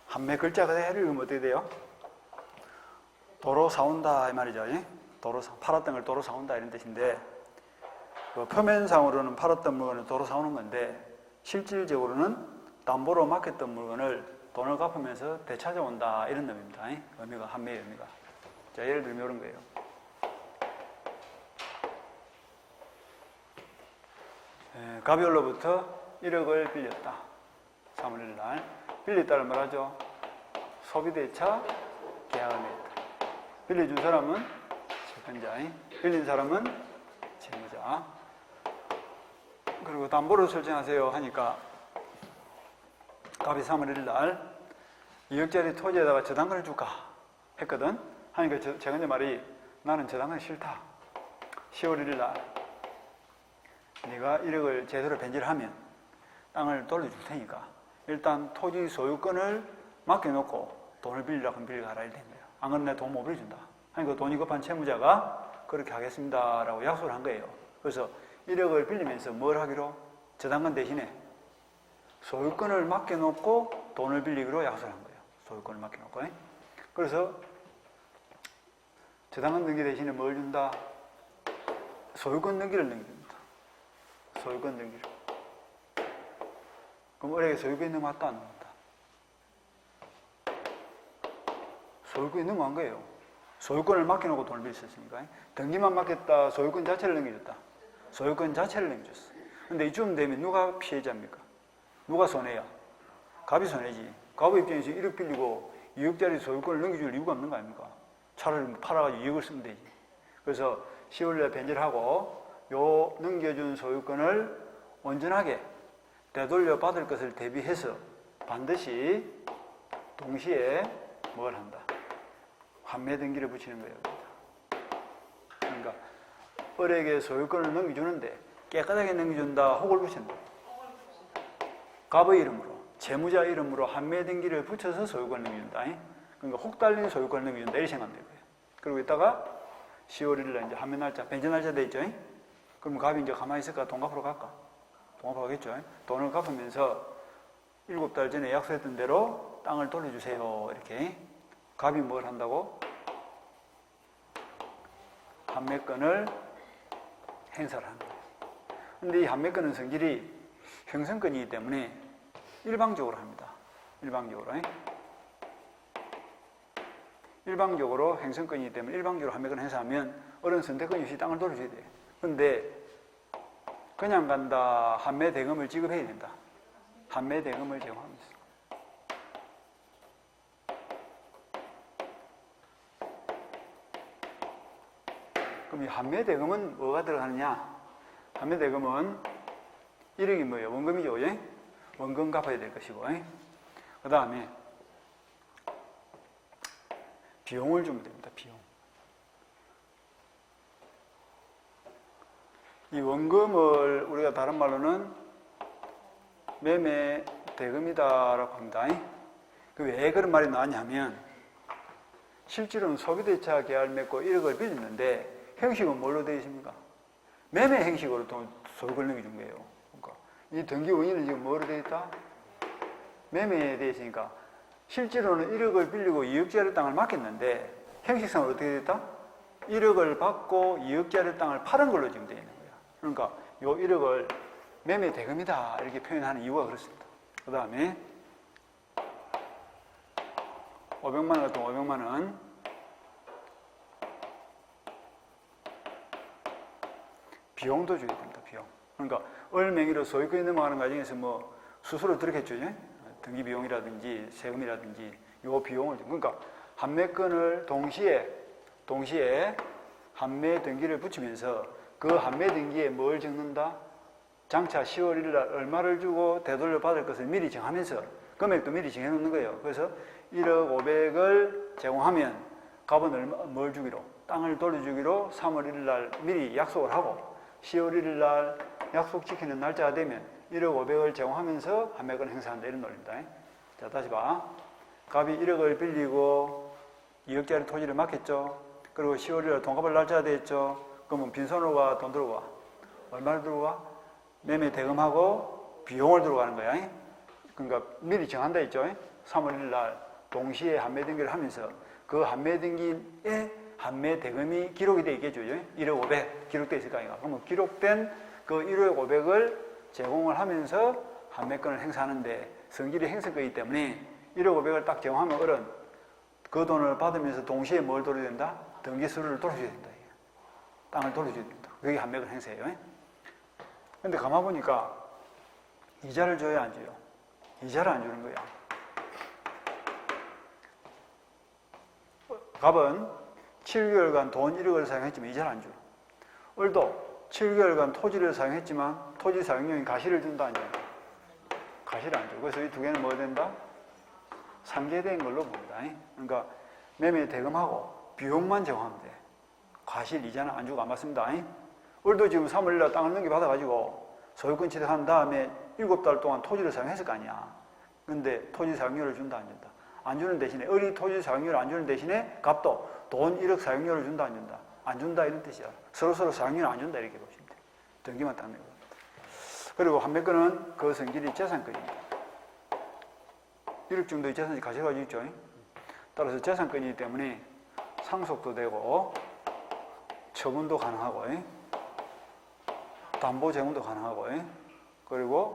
한매 글자 그대로 읽으면 어떻게 돼요? 도로 사온다 이 말이죠. 팔았던 걸 도로 사온다 이런 뜻인데, 그 표면상으로는 팔았던 물건을 도로 사오는 건데 실질적으로는 담보로 맡겼던 물건을 돈을 갚으면서 되찾아온다 이런 의미입니다. 의미가 한매의 의미가. 자, 예를 들면 이런 거예요. 가비올로부터 1억을 빌렸다. 3월 1일 날. 빌렸다를 말하죠. 소비대차 계약을 맺었다. 빌려준 사람은 채권자, 빌린 사람은 채무자. 그리고 담보를 설정하세요 하니까 갑이 3월 1일 날 2억짜리 토지에다가 저당권을 줄까 했거든. 하니까 채권자 말이 나는 저당권 싫다. 10월 1일 날 네가 1억을 제대로 변제를 하면 땅을 돌려줄 테니까 일단 토지 소유권을 맡겨놓고 돈을 빌리라고 하면 빌려가라 이렇게 된 거예요. 안 그러면 내가 돈 못 빌려준다. 하니까 돈이 급한 채무자가 그렇게 하겠습니다라고 약속을 한 거예요. 그래서 1억을 빌리면서 뭘 하기로? 저당권 대신에 소유권을 맡겨놓고 돈을 빌리기로 약속을 한 거예요. 소유권을 맡겨놓고. 그래서 저당권 등기 대신에 뭘 준다? 소유권 등기를 넘겨줍니다. 소유권 등기를. 그럼 을에게 소유권 있는 거 맞다 안 맞다? 소유권 있는 거 한 거예요. 소유권을 맡겨놓고 돈을 빌렸으니까. 등기만 맡겼다. 소유권 자체를 넘겨줬다. 소유권 자체를 넘겨줬어. 근데 이쯤 되면 누가 피해자입니까? 누가 손해야? 갑이 손해지. 갑 입장에서 1억 빌리고 2억짜리 소유권을 넘겨줄 이유가 없는 거 아닙니까? 차라리 팔아가지고 2억을 쓰면 되지. 그래서 10월에 변제를 하고 요 넘겨준 소유권을 온전하게 되돌려 받을 것을 대비해서 반드시 동시에 뭘 한다? 환매 등기를 붙이는 거예요. 그러니까 을에게 소유권을 넘겨주는데 깨끗하게 넘겨준다, 혹을 붙인다. 갑의 이름으로, 채무자 이름으로 환매 등기를 붙여서 소유권을 넘겨준다. 그러니까 혹 달린 소유권을 넘겨준다 이렇게 생각하면 돼요. 그리고 이따가 10월 1일 날 이제 환매 날짜, 변제 날짜 돼 있죠. 그럼 갑이 이제 가만히 있을까? 돈 갚으러 갈까? 돈 갚으러 가겠죠. 돈을 갚으면서 7달 전에 약속했던 대로 땅을 돌려주세요. 이렇게. 갑이 뭘 한다고? 환매권을 행사를 한다. 근데 이 환매권은 성질이 형성권이기 때문에 일방적으로 합니다. 일방적으로 행성권이기 때문에 일방적으로 환매권을 행사하면 어른 선택권이 없이 땅을 돌려줘야 돼. 근데 그냥 간다. 환매 대금을 지급해야 된다. 환매 대금을 제공하면서. 그럼 이 환매 대금은 뭐가 들어가느냐? 환매 대금은 1억이 뭐예요? 원금이죠. 예? 원금 갚아야 될 것이고. 그 다음에 비용을 주면 됩니다. 비용. 이 원금을 우리가 다른 말로는 매매 대금이다라고 합니다. 왜 그런 말이 나왔냐면 실제로는 소비대차 계약을 맺고 1억을 빌렸는데 형식은 뭘로 되어 있습니까? 매매 형식으로 소유권을 넘겨준 거예요. 그러니까 이 등기 원인은 지금 뭐로 되어 있다? 매매에 되어 있으니까 실제로는 1억을 빌리고 2억짜리 땅을 맡겼는데 형식상으로 어떻게 되어 있다? 1억을 받고 2억짜리 땅을 파는 걸로 지금 되어 있는 거예요. 그러니까 요 1억을 매매 대금이다 이렇게 표현하는 이유가 그렇습니다. 그 다음에 500만 원 같은 500만 원 비용도 줘야 됩니다. 비용. 그러니까 을 명의로 소유권이 넘어가는 과정에서 뭐 수수료 들었겠죠. 등기 비용이라든지 세금이라든지 요 비용을 그러니까 환매권을 동시에 환매 등기를 붙이면서 그 환매 등기에 뭘 적는다? 장차 10월 1일 날 얼마를 주고 되돌려 받을 것을 미리 정하면서 금액도 미리 정해놓는 거예요. 그래서 1억 500을 제공하면 갑은 뭘 주기로? 땅을 돌려주기로 3월 1일 날 미리 약속을 하고 10월 1일 날 약속 지키는 날짜가 되면 1억 500을 제공하면서 환매권을 행사한다 이런 논리입니다. 자, 다시 봐. 갑이 1억을 빌리고 2억짜리 토지를 맡겼죠. 그리고 10월 1일 돈 갚을 날짜가 되었죠. 그러면 빈손으로 가, 돈 들고 와. 얼마를 들고 와? 매매 대금하고 비용을 들고 가는 거야. 그러니까 미리 정한다 했죠. 3월 1일 날 동시에 판매 등기를 하면서 그 판매 등기에 판매 대금이 기록이 되어 있겠죠. 1억 500 기록되어 있을 거 아니까. 그러면 기록된 그 1억 500을 제공을 하면서 판매권을 행사하는데 성질이 행사권이기 때문에 1억 500을 딱 제공하면 어른 그 돈을 받으면서 동시에 뭘 돌려야 된다? 등기수를 돌려줘야 된다. 땅을 돌려줘야 된다. 그게 판매권 행사예요. 근데 가만 보니까 이자를 줘야 안 줘요? 이자를 안 주는 거야. 갑은 7개월간 돈 1억을 사용했지만 이자를 안 줘. 을도 7개월간 토지를 사용했지만 토지 사용료인 가시를 준다 안 준다? 가시를 안 줘. 그래서 이 두 개는 뭐 된다? 상계된 걸로 봅니다. 그러니까 매매 대금하고 비용만 제공하면 돼. 과실 이자는 안 주고 안 받습니다. 을도 지금 3월일날 땅을 넘겨받아가지고 소유권 취득한 다음에 7달 동안 토지를 사용했을 거 아니야. 근데 토지 사용료를 준다 안 준다? 안 주는 대신에 을이 토지 사용료를 안 주는 대신에 갑도 돈 1억 사용료를 준다 안 준다? 안 준다 이런 뜻이야. 서로 사용료를 안 준다 이렇게 보시면 돼요. 등기만 딱 내고. 그리고 판매권은 그 성질이 재산권입니다. 1억 정도의 재산이 가져가지고 있죠. 따라서 재산권이기 때문에 상속도 되고 처분도 가능하고 담보 제공도 가능하고 그리고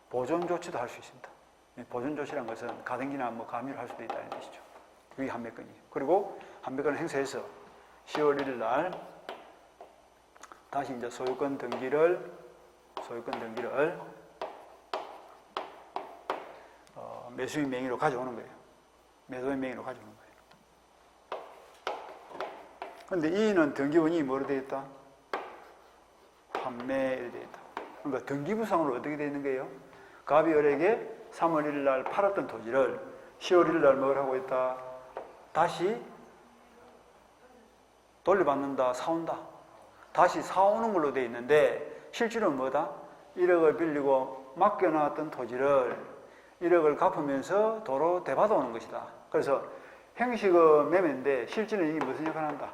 보존 조치도 할 수 있습니다. 보존 조치란 것은 가등기나 뭐 가미를 할 수도 있다는 뜻이죠. 그게 판매권이에요. 그리고 판매권을 행사해서 10월 1일 날 다시 이제 소유권 등기를 매수인 명의로 가져오는 거예요. 매도인 명의로 가져오는 거예요. 그런데 이는 등기원이 뭐로 되어 있다? 판매로 되어 있다. 그러니까 등기부상으로 어떻게 되어 있는 거예요? 갑이 을에게 3월 1일 날 팔았던 토지를 10월 1일 날 뭘 하고 있다? 다시 돌려받는다, 사온다. 다시 사오는 걸로 되어 있는데 실제로는 뭐다? 1억을 빌리고 맡겨놨던 토지를 1억을 갚으면서 도로 되받아 오는 것이다. 그래서 형식은 매매인데 실제는 이게 무슨 역할을 한다?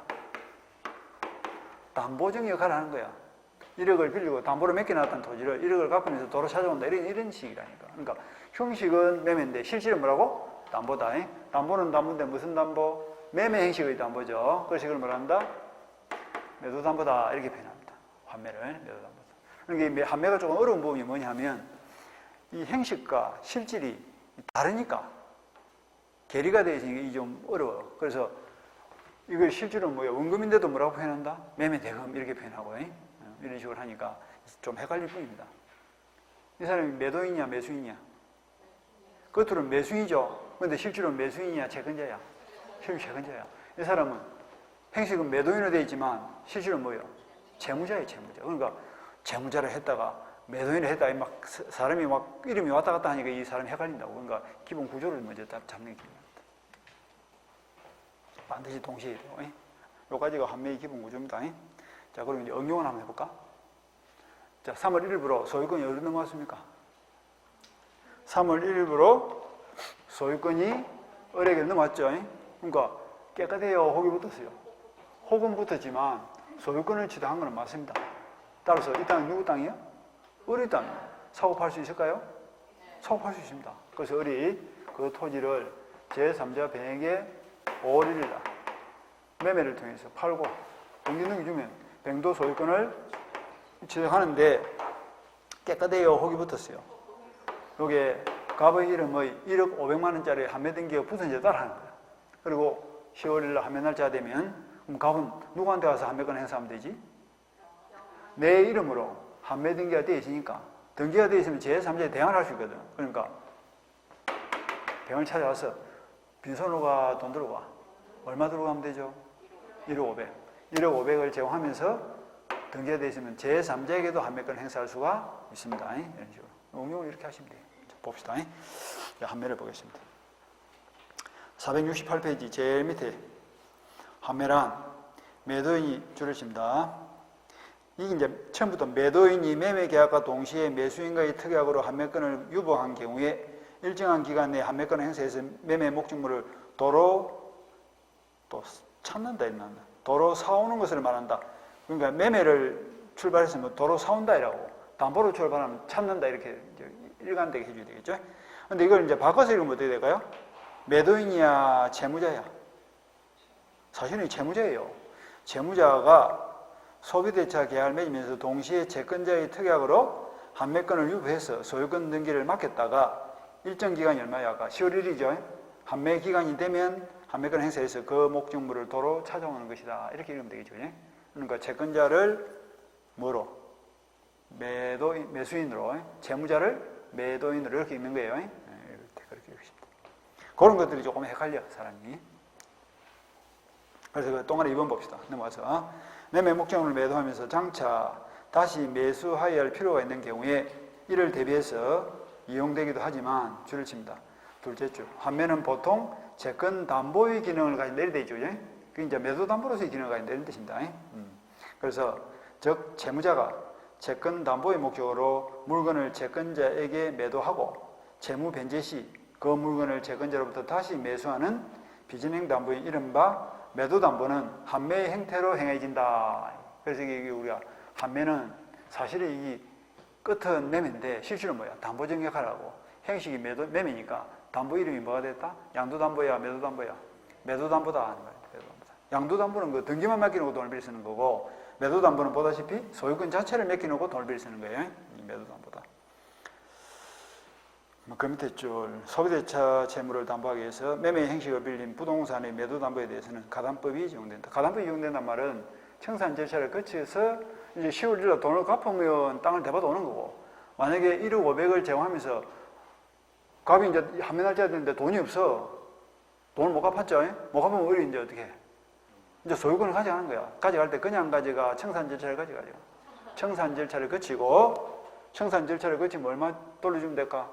담보적 역할을 하는 거야. 1억을 빌리고 담보로 맡겨놨던 토지를 1억을 갚으면서 도로 찾아온다. 이런 식이라니까. 그러니까 형식은 매매인데 실질은 뭐라고? 담보다. 담보는 담보인데 무슨 담보? 매매 형식의 담보죠. 그래서 이걸 뭐란다? 매도담보다 이렇게 표현합니다. 환매를 매도담보다. 그러니까 환매가 조금 어려운 부분이 뭐냐면 이 형식과 실질이 다르니까 괴리가 되어 있으니까 이게 좀 어려워요. 그래서 이걸 실질은 뭐예요? 원금인데도 뭐라고 표현한다? 매매대금 이렇게 표현하고 이런 식으로 하니까 좀 헷갈릴 뿐입니다. 이 사람이 매도인이냐 매수인이냐? 겉으로는 매수인이죠. 그런데 실제로는 매수인이냐 채권자야? 실제 채권자야. 이 사람은 행식은 매도인으로 되어 있지만 실제로는 뭐예요? 채무자예요, 채무자. 그러니까 채무자를 했다가 매도인을 했다가 막 사람이 막 이름이 왔다 갔다 하니까 이 사람이 헷갈린다고. 그러니까 기본 구조를 먼저 잡는 게 중요합니다. 반드시 동시에 돼요. 요까지가 환매의 기본 구조입니다. 자, 그럼 이제 응용을 한번 해볼까? 자, 3월 1일부로 소유권이 어디로 넘어왔습니까? 3월 1일부로 소유권이 을에게 넘어왔죠. 그러니까 깨끗해요, 혹이 붙었어요. 혹은 붙었지만 소유권을 취득한 건 맞습니다. 따라서 이 땅은 누구 땅이에요? 을의 땅이에요. 사고팔 수 있을까요? 사고팔 수 있습니다. 그래서 을이 그 토지를 제3자 병에게 5월 1일 날 매매를 통해서 팔고 등기등기 주면 병도 소유권을 취득하는데 깨끗해요, 혹이 붙었어요. 요게 갑의 이름의 1억 500만 원짜리 판매 등기가 붙은 데 따라 하는 거예요. 그리고 10월 1일 날 판매 날짜가 되면 그럼 갑은 누구한테 가서 판매권 행사하면 되지? 내 이름으로 판매 등기가 되어 있으니까 등기가 되어 있으면 제3자에 대항을 할 수 있거든. 그러니까 병을 찾아와서 빈손으로가 돈 들고 와. 얼마 들고 가면 되죠? 1억 500. 1억 500을 제공하면서 등기가 되어 있으면 제3자에게도 판매권 행사할 수가 있습니다. 이런 식으로. 응용을 이렇게 하시면 돼요. 자, 봅시다. 판매를 보겠습니다. 468페이지 제일 밑에 판매란 매도인이 줄을 칩니다. 이게 이제 처음부터 매도인이 매매 계약과 동시에 매수인과의 특약으로 판매권을 유보한 경우에 일정한 기간 내에 판매권을 행사해서 매매 목적물을 도로 또 찾는다 이런다. 도로 사오는 것을 말한다. 그러니까 매매를 출발했으면 도로 사온다 이라고 담보로 출발하면 찾는다 이렇게 일관되게 해줘야 되겠죠. 근데 이걸 이제 바꿔서 읽으면 어떻게 될까요? 매도인이야, 채무자야? 사실은 채무자예요. 채무자가 소비대차 계약을 맺으면서 동시에 채권자의 특약으로 판매권을 유보해서 소유권 등기를 맡겼다가 일정 기간이 얼마야? 아까 10월 1일이죠. 판매 기간이 되면 판매권 행사해서 그 목적물을 도로 찾아오는 것이다. 이렇게 읽으면 되겠죠. 그러니까 채권자를 뭐로? 매수인으로, 채무자를 매도인으로 이렇게 읽는 거예요. 그렇게 읽으십니다. 그런 것들이 조금 헷갈려, 사람이. 그래서 그 동안에 2번 봅시다. 넘어가서. 매매 목적물을 매도하면서 장차 다시 매수하여야 할 필요가 있는 경우에 이를 대비해서 이용되기도 하지만 줄을 칩니다. 둘째 줄. 판매는 보통 채권 담보의 기능을 가진 내리 되죠. 그 이제 매도 담보로서의 기능을 가진 내리 뜻입니다. 그래서 즉 채무자가 채권 담보의 목적으로 물건을 채권자에게 매도하고 채무 변제 시 그 물건을 채권자로부터 다시 매수하는 비진행 담보인 이른바 매도 담보는 판매의 행태로 행해진다. 그래서 이게 우리가 판매는 사실은 이 끝은 매매인데 실제로 뭐야? 담보적 역할을 하고 행식이 매매니까 담보 이름이 뭐가 됐다? 양도담보야, 매도담보야? 매도담보다 하는 거예요. 매도담보다. 양도담보는 그 등기만 맡기놓고 돈을 빌려 쓰는 거고 매도담보는 보다시피 소유권 자체를 맡기놓고 돈을 빌려 쓰는 거예요. 이 매도담보다. 그 밑에 줄 소비대차 채무를 담보하기 위해서 매매 행식을 빌린 부동산의 매도담보에 대해서는 가담법이 적용된다. 가담법이 적용된다는 말은 청산 절차를 거쳐서 이제 10월 1일 돈을 갚으면 땅을 대받아 오는 거고 만약에 1억 500을 제공하면서 값이 이제 한매 날짜가 됐는데 돈이 없어. 돈을 못 갚았죠. 못 갚으면 우리 이제 어떻게 해? 이제 소유권을 가져가는 거야. 가져갈 때 그냥 가져가 청산 절차를 가져가죠. 청산 절차를 거치고 청산 절차를 거치면 얼마 돌려주면 될까?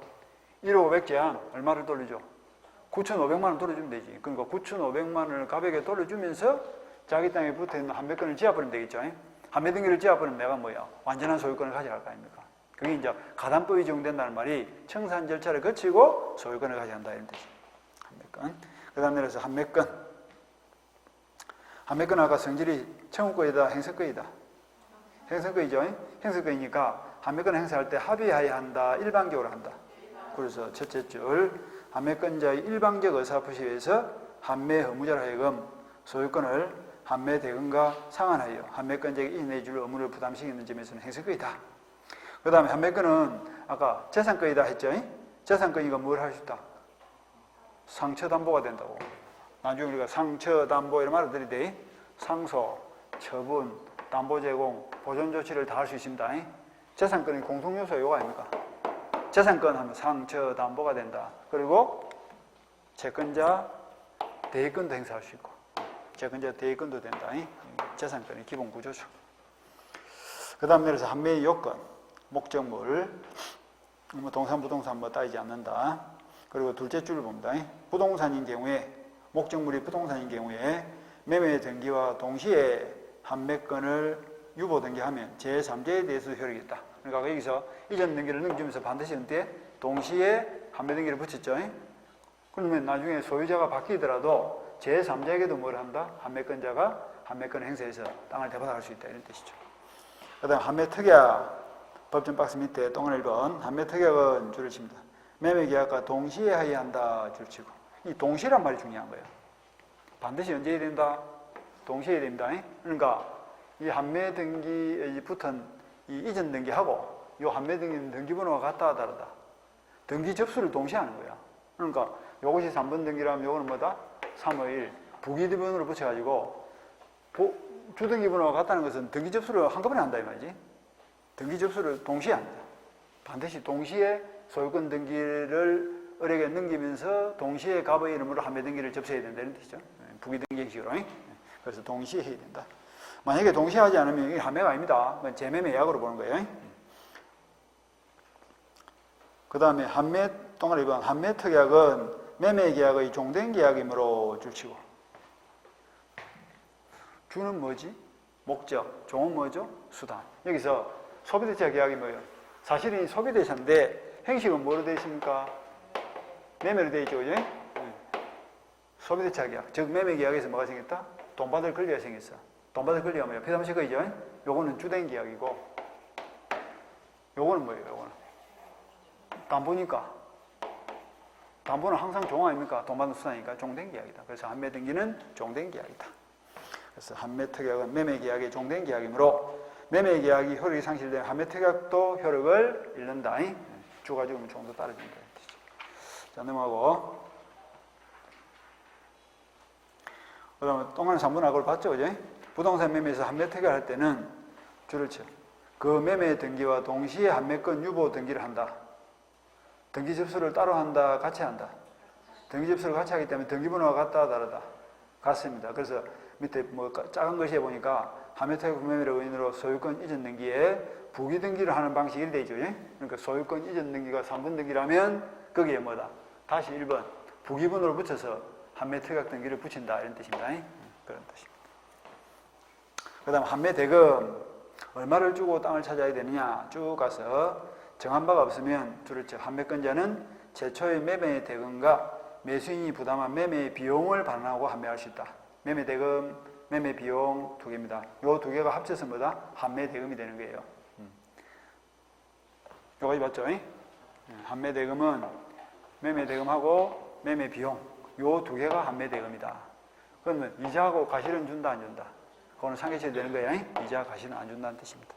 1억 500 제한 얼마를 돌려줘? 9,500만 원 돌려주면 되지. 그러니까 9,500만 원을 가백에 돌려주면서 자기 땅에 붙어있는 한매권을 지어버리면 되겠죠. 한매 등기를 지어버리면 내가 뭐야? 완전한 소유권을 가져갈 거 아닙니까? 그게 이제 가담법이 적용된다는 말이 청산 절차를 거치고 소유권을 가져간다 이런 뜻이에요. 한매권. 그 다음 내려서 한매권. 한매권 아까 성질이 청구권이다, 행사권이다. 행사권이죠. 행사권이니까 한매권 행사할 때 합의하여야 한다, 일방적으로 한다. 그래서 첫째 줄 한매권자의 일방적 의사표시에 의해서 한매 의무자로 하여금 소유권을 한매 대금과 상환하여 한매권자에게 인해해 줄 의무를 부담시키는 점에서는 행사권이다. 그 다음에 한매권은 아까 재산권이다 했죠. 재산권이가 뭘 할 수 있다? 상처담보가 된다고. 나중에 우리가 상처담보 이런 말을 들이대 상소, 처분, 담보 제공, 보존 조치를 다 할 수 있습니다. 재산권의 공통요소가 이거 아닙니까? 재산권 하면 상처 담보가 된다. 그리고 채권자 대의권도 행사할 수 있고 채권자 대의권도 된다. 재산권의 기본 구조죠. 그 다음 내려서 한매의 요건, 목적물, 동산, 부동산 따지지 않는다. 그리고 둘째 줄을 봅니다. 부동산인 경우에 목적물이 부동산인 경우에 매매 등기와 동시에 판매권을 유보 등기하면 제3자에 대해서 효력이 있다. 그러니까 여기서 이전 등기를 넘기면서 반드시 언제 동시에 판매 등기를 붙였죠. 그러면 나중에 소유자가 바뀌더라도 제3자에게도 뭘 한다? 판매권자가 판매권 행사해서 땅을 대받아갈 수 있다 이런 뜻이죠. 그 다음 한매특약 법정 박스 밑에 동안 1번 한매특약은 줄을 칩니다. 매매계약과 동시에 하여야 한다 줄 치고 이 동시란 말이 중요한 거예요. 반드시 언제 해야 된다? 동시에 해야 됩니다. 그러니까 이 한매 등기에 붙은 이 이전 등기하고 이 한매 등기는 등기번호가 같다 다르다. 등기 접수를 동시에 하는 거야. 그러니까 이것이 3번 등기라면 이거는 뭐다? 3의 1 부기등본으로 붙여가지고 주등기번호가 같다는 것은 등기 접수를 한꺼번에 한다 이 말이지. 등기 접수를 동시에 합니다. 반드시 동시에 소유권 등기를 을에게 넘기면서 동시에 갑의 이름으로 한매 등기를 접수해야 된다는 뜻이죠. 부기등기 형식으로. 그래서 동시에 해야 된다. 만약에 동시에 하지 않으면 이게 한매가 아닙니다. 재매매 예약으로 보는 거예요. 그 다음에 한매 동아리 2번 한매 특약은 매매 계약의 종된 계약이므로 줄치고 주는 뭐지? 목적, 종은 뭐죠? 수단. 여기서 소비대차 계약이 뭐예요? 사실은 소비대차인데 행식은 뭐로 되어 있습니까? 매매로 되어 있죠, 그죠? 소비대차 계약, 즉 매매 계약에서 뭐가 생겼다? 돈 받을 권리가 생겼어. 돈 받을 권리가 뭐예요? 피담식 거죠? 요거는 주된 계약이고 요거는 뭐예요? 요거는 담보니까. 담보는 항상 종 아닙니까? 돈 받는 수단이니까 종된 계약이다. 그래서 한매 등기는 종된 계약이다. 그래서 한매 특약은 매매 계약의 종된 계약이므로 매매 계약이 효력이 상실되면 한매 특약도 효력을 잃는다. 주가 죽으면 종도 따라진다. 자, 넘어가고. 그 다음에 동안의 3분 악을 봤죠, 그죠? 부동산 매매에서 한매 특약을 할 때는 줄을 쳐. 그 매매 등기와 동시에 한매권 유보 등기를 한다. 등기 접수를 따로 한다, 같이 한다. 등기 접수를 같이 하기 때문에 등기번호가 같다, 다르다. 같습니다. 그래서 밑에 뭐 작은 것에 보니까 한매특약 매매로 원인으로 소유권 이전 등기에 부기 등기를 하는 방식이 되죠. 그러니까 소유권 이전 등기가 3번 등기라면 거기에 뭐다? 다시 1번 부기번호를 붙여서 한매특약 등기를 붙인다 이런 뜻입니다. 그런 뜻입니다. 그 다음 한매대금 얼마를 주고 땅을 찾아야 되느냐 쭉 가서 정한 바가 없으면 줄을 쳐 한매권자는 최초의 매매 대금과 매수인이 부담한 매매 비용을 반환하고 한매할 수 있다. 매매 대금, 매매 비용 두 개입니다. 요 두 개가 합쳐서 뭐다? 한매 대금이 되는 거예요. 요까지 맞죠? 한매 대금은 매매 대금하고 매매 비용 요 두 개가 한매 대금이다. 그러면 이자하고 가실은 준다 안 준다? 그거는 상계시에 되는 거예요. 이자 가실은 안 준다는 뜻입니다.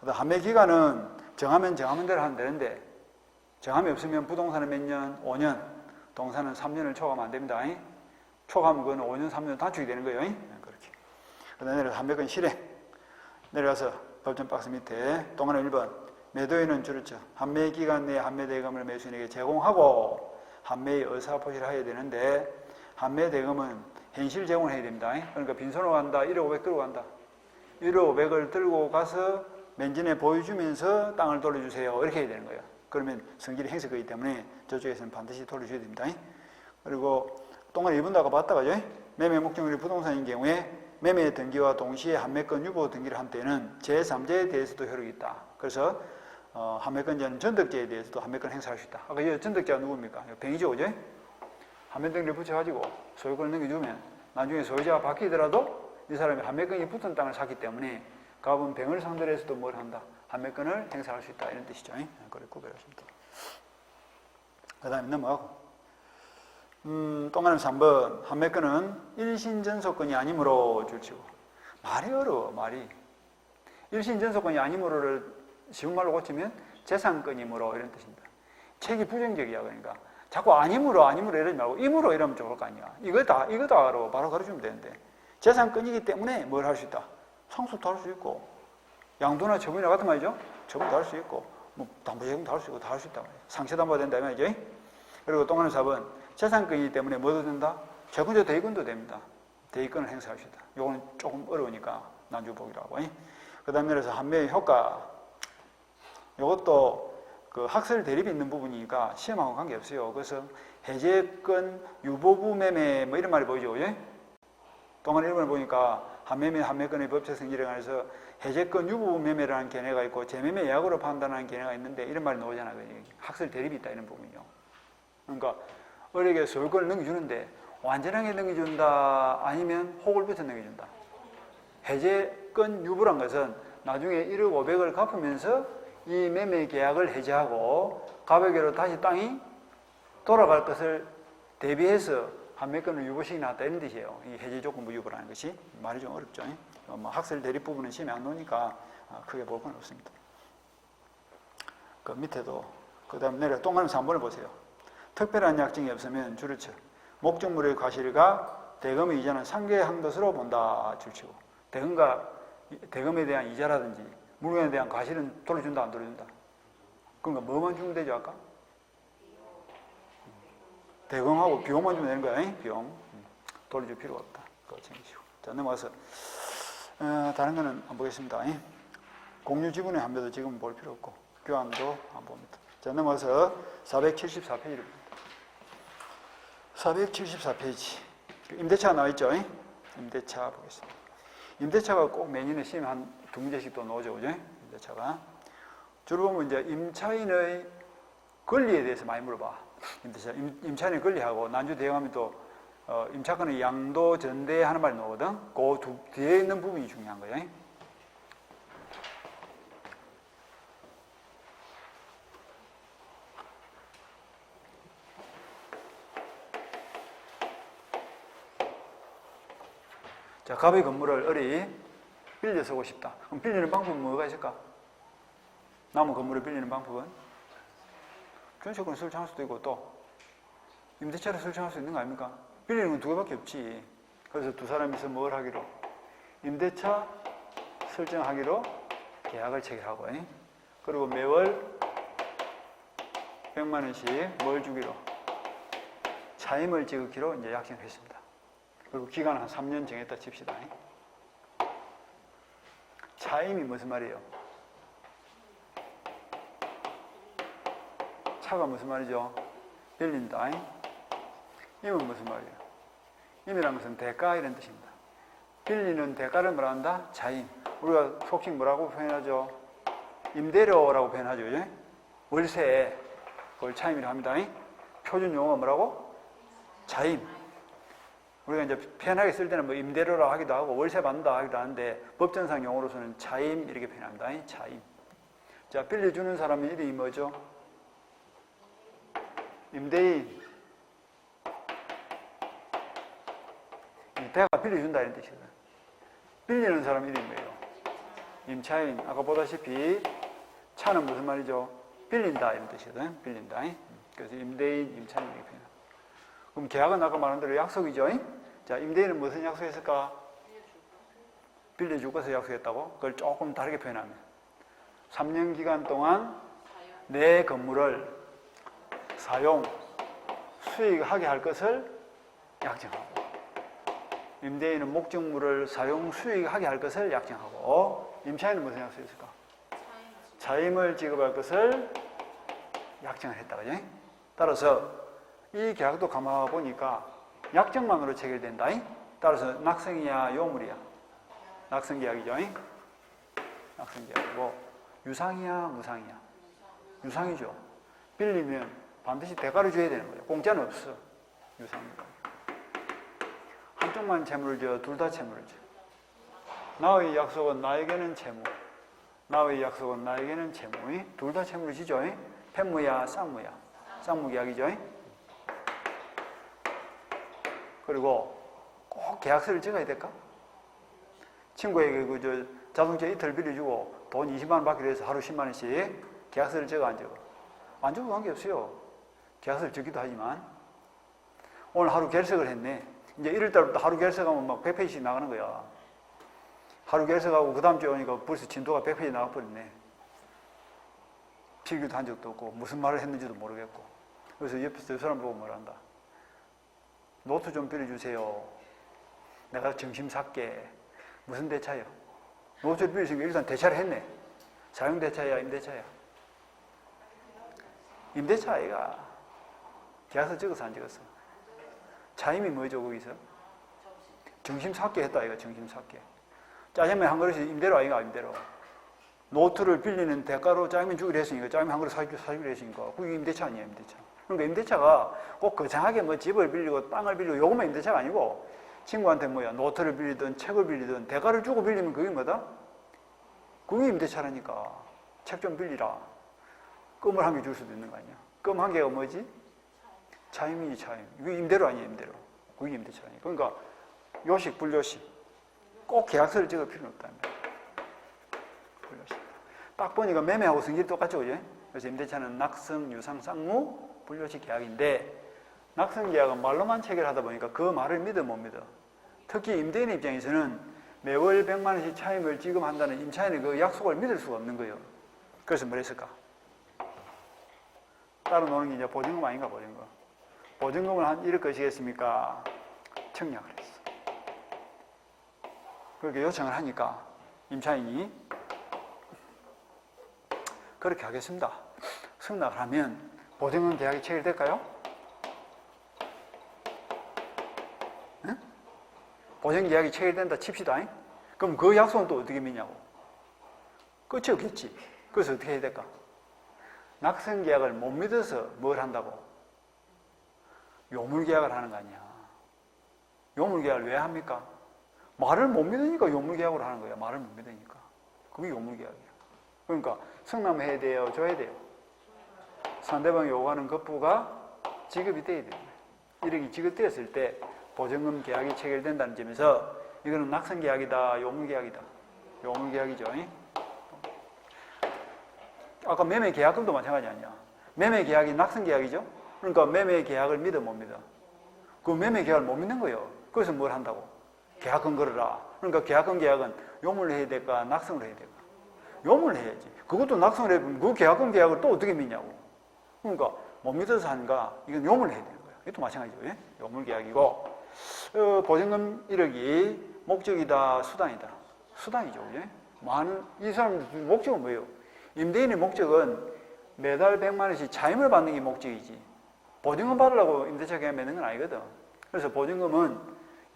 한매 기간은 정하면 대로 하면 되는데 정함이 없으면 부동산은 몇 년? 5년. 동산은 3년을 초과하면 안 됩니다. 초과하면 그거는 5년, 3년 단축이 되는 거예요. 그렇게. 그다음에 내려서 한매권 실행. 내려가서 법정 박스 밑에 동안의 1번. 매도인은 줄을 쳐. 한매 기간 내에 한매 대금을 매수인에게 제공하고 한매의 의사표시를 해야 되는데 한매 대금은 현실 제공을 해야 됩니다. 그러니까 빈손으로 간다. 1억 500 들고 간다. 1억 500을 들고 가서 맨진에 보여주면서 땅을 돌려주세요. 이렇게 해야 되는 거예요. 그러면 성질이 행색이기 때문에 저쪽에서는 반드시 돌려줘야 됩니다. 그리고 동안에 1번도 아까 봤다 가죠. 매매 목적물이 부동산인 경우에 매매 등기와 동시에 한매권 유보 등기를 한 때는 제3자에 대해서도 효력이 있다. 그래서 한매권자는 전득자에 대해서도 한매권 행사할 수 있다. 아까 이 전득자가 누굽니까? 병이죠, 그죠? 한매 등기를 붙여가지고 소유권을 넘겨주면 나중에 소유자가 바뀌더라도 이 사람이 한매권이 붙은 땅을 샀기 때문에 갑은 병을 상대로 해서도 뭘 한다? 한매권을 행사할 수 있다. 이런 뜻이죠. 그걸 구별하시면 돼요. 그 다음에 넘어가고. 동안은 3번. 한매권은 일신전소권이 아니므로 줄치고. 말이 어려워, 말이. 일신전소권이 아니므로를 쉬운 말로 고치면 재산권이므로 이런 뜻입니다. 책이 부정적이야. 그러니까. 자꾸 아니므로 이러지 말고 이므로 이러면 좋을 거 아니야. 이거다로 바로 가르치면 되는데. 재산권이기 때문에 뭘 할 수 있다? 상속도 할 수 있고, 양도나 처분이나 같은 말이죠. 처분도 할 수 있고, 뭐 담보제공도 할 수 있고, 다 할 수 있다. 상쇄담보가 된다, 이 말이죠. 그리고 또 하나는 4번. 재산권이기 때문에 뭐도 된다? 채권자 대위권도 됩니다. 대위권을 행사할 수 있다. 요거는 조금 어려우니까 난주 보기로 하고. 그 다음에 그래서 한매의 효과. 요것도 그 학설 대립이 있는 부분이니까 시험하고 관계없어요. 그래서 해제권, 유보부 매매, 뭐 이런 말이 보이죠. 그죠? 동안 1번을 보니까 한매권의 법적 성질에 관해서 해제권 유보 매매라는 견해가 있고 재매매 예약으로 판단하는 견해가 있는데 이런 말이 나오잖아요. 학설 대립이 있다 이런 부분이요. 그러니까 어려게 소유권을 넘겨주는데 완전하게 넘겨준다 아니면 혹을 붙여 넘겨준다. 해제권 유보란 것은 나중에 1억 500을 갚으면서 이 매매 계약을 해제하고 가격으로 다시 땅이 돌아갈 것을 대비해서 한매권을 유보시키 나왔다 이런 뜻이에요. 이 해제 조건부 유보라는 것이 말이 좀 어렵죠. 뭐 학설 대립 부분은 시험에 안 나오니까 크게 볼 건 없습니다. 그 밑에도 그 다음 내려 동그라미 3번을 보세요. 특별한 약정이 없으면 줄을 쳐. 목적물의 과실과 대금의 이자는 상계한 것으로 본다 줄치고 대금에 대한 이자라든지 물건에 대한 과실은 돌려준다 안 돌려준다. 그러니까 뭐만 주면 되죠 아까? 대금하고 비용만 주면 되는 거야. 비용 돌려줄 필요가 없다. 그거 챙기시고. 자 넘어가서 다른 거는 안 보겠습니다. 공유 지분의 한매도 지금 볼 필요 없고 교환도 안 봅니다. 자 넘어가서 474페이지를 봅니다. 474페이지 임대차가 나와 있죠. 임대차 보겠습니다. 임대차가 꼭 매년에 시험에 한 두 문제씩 또 나오죠. 그죠? 임대차가 주로 보면 이제 임차인의 권리에 대해서 많이 물어봐. 임차인의 권리하고 난주 대행하면 또 임차권의 양도 전대 하는 말이 나오거든. 그 뒤에 있는 부분이 중요한 거예요. 자, 갑의 건물을 을이 빌려 쓰고 싶다. 그럼 빌리는 방법은 뭐가 있을까? 남은 건물을 빌리는 방법은 전세권을 설정할 수도 있고 또 임대차를 설정할 수 있는 거 아닙니까? 빌리는 건 두 개밖에 없지. 그래서 두 사람이서 뭘 하기로? 임대차 설정하기로 계약을 체결하고, 그리고 매월 100만 원씩 뭘 주기로? 차임을 지급기로 이제 약정을 했습니다. 그리고 기간을 한 3년 정했다 칩시다. 차임이 무슨 말이에요? 차가 무슨 말이죠? 빌린다. 임은 무슨 말이에요? 임이라는 것은 대가 이런 뜻입니다. 빌리는 대가를 뭐라 한다? 차임. 우리가 속칭 뭐라고 표현하죠? 임대료라고 표현하죠. 예? 월세, 그걸 차임이라고 합니다. 표준 용어 뭐라고? 차임. 우리가 이제 편하게 쓸 때는 뭐 임대료라고 하기도 하고 월세 받는다 하기도 하는데 법전상 용어로서는 차임 이렇게 표현합니다. 차임. 자, 빌려주는 사람의 이름이 뭐죠? 임대인. 대가 빌려준다 이런 뜻이거든. 빌리는 사람 이름이 뭐예요? 임차인. 아까 보다시피 차는 무슨 말이죠? 빌린다 이런 뜻이거든. 빌린다. 그래서 임대인, 임차인 이렇게 표현합니다. 그럼 계약은 아까 말한 대로 약속이죠. 자, 임대인은 무슨 약속했을까? 빌려줄 것을 약속했다고? 그걸 조금 다르게 표현하면 3년 기간 동안 내 건물을 사용, 수익하게 할 것을 약정하고, 임대인은 목적물을 사용, 수익하게 할 것을 약정하고, 임차인은 무슨 약속했을까? 차임을 지급할 것을 약정을 했다. 그죠? 따라서 이 계약도 가만 보니까 약정만으로 체결된다. 따라서 낙성이야, 요물이야? 낙성계약이죠. 낙성계약이고, 유상이야, 무상이야? 유상이죠. 빌리면 반드시 대가를 줘야 되는 거죠. 공짜는 없어. 유상입니다. 한쪽만 채무를 줘, 둘 다 채무를 줘. 나의 약속은 나에게는 채무, 나의 약속은 나에게는 채무. 둘 다 채무를 지죠. 폐무야, 쌍무야? 쌍무계약이죠. 그리고 꼭 계약서를 찍어야 될까? 친구에게 자동차 이틀 빌려주고 돈 20만 원 받기로 해서 하루 10만 원씩 계약서를 찍어 안 찍어? 안 찍어도 관계없어요. 계약서를 찍기도 하지만 오늘 하루 결석을 했네. 이제 1월달부터 하루 결석하면 막 100페이지 나가는 거야. 하루 결석하고 그 다음 주에 오니까 벌써 진도가 100페이지 나가버렸네. 필기도 한 적도 없고 무슨 말을 했는지도 모르겠고. 그래서 옆에서 저 사람 보고 뭐라 한다. 노트 좀 빌려주세요. 내가 점심 살게. 무슨 대차요? 노트를 빌려주니까 일단 대차를 했네. 사용대차야, 임대차야? 임대차 아이가. 계약서 찍어서 안 찍었어? 차임이 뭐죠, 거기서? 점심 살게 했다, 아이가. 점심 살게. 짜장면 한 그릇이 임대료 아이가, 임대료. 노트를 빌리는 대가로 짜장면 주기로 했으니까, 짜장면 한 그릇 사주기로 했으니까, 그게 임대차 아니에요, 임대차. 그러니까 임대차가 꼭 거창하게 뭐 집을 빌리고 땅을 빌리고 요것만 임대차가 아니고, 친구한테 뭐야, 노트를 빌리든 책을 빌리든 대가를 주고 빌리면 그게 뭐다? 그게 임대차라니까. 책 좀 빌리라. 껌을 한 개 줄 수도 있는 거 아니야. 껌 한 개가 뭐지? 차임이지, 차임. 이게 임대료 아니에요, 임대료. 그게 임대차라니까. 그러니까 요식, 불요식. 꼭 계약서를 찍을 필요는 없답니다. 불요식. 딱 보니까 매매하고 성질이 똑같죠, 그죠? 그래서 임대차는 낙성, 유상, 쌍무, 불요식 계약인데, 낙성 계약은 말로만 체결하다 보니까 그 말을 믿어 못 믿어. 특히 임대인 입장에서는 매월 100만 원씩 차임을 지급한다는 임차인의 그 약속을 믿을 수가 없는 거예요. 그래서 뭘 했을까? 따로 노는 게 이제 보증금 아닌가, 보증금. 보증금을 한 1억 거시겠습니까? 청약을 했어. 그렇게 요청을 하니까 임차인이 그렇게 하겠습니다. 승낙을 하면 보증금 계약이 체결될까요? 응? 보증 계약이 체결된다 칩시다. 그럼 그 약속은 또 어떻게 믿냐고? 끝이 없겠지. 그래서 어떻게 해야 될까? 낙성 계약을 못 믿어서 뭘 한다고? 요물 계약을 하는 거 아니야. 요물 계약을 왜 합니까? 말을 못 믿으니까 요물 계약으로 하는 거야. 말을 못 믿으니까. 그게 요물 계약이야. 그러니까 승낙해야 돼요, 줘야 돼요. 상대방이 요구하는 급부가 지급이 돼야 돼요. 1억이 지급되었을 때 보증금 계약이 체결된다는 점에서 이거는 낙선계약이다, 요물계약이다. 요물계약이죠. 아까 매매계약금도 마찬가지 아니야. 매매계약이 낙선계약이죠. 그러니까 매매계약을 믿어 못 믿어. 그 매매계약을 못 믿는 거예요. 그래서 뭘 한다고? 계약금 걸어라. 그러니까 계약금 계약은 요물을 해야 될까, 낙선을 해야 될까? 요물을 해야지. 그것도 낙선을 해보면 그 계약금 계약을 또 어떻게 믿냐고. 그러니까 못 믿어서 하는가, 이건 요물을 해야 되는 거예요. 이것도 마찬가지죠. 예? 요물 계약이고, 보증금 1억이 목적이다, 수단이다. 수단이죠. 예? 많은, 이 사람들 목적은 뭐예요? 임대인의 목적은 매달 100만 원씩 차임을 받는 게 목적이지. 보증금 받으려고 임대차 계약 맺는 건 아니거든. 그래서 보증금은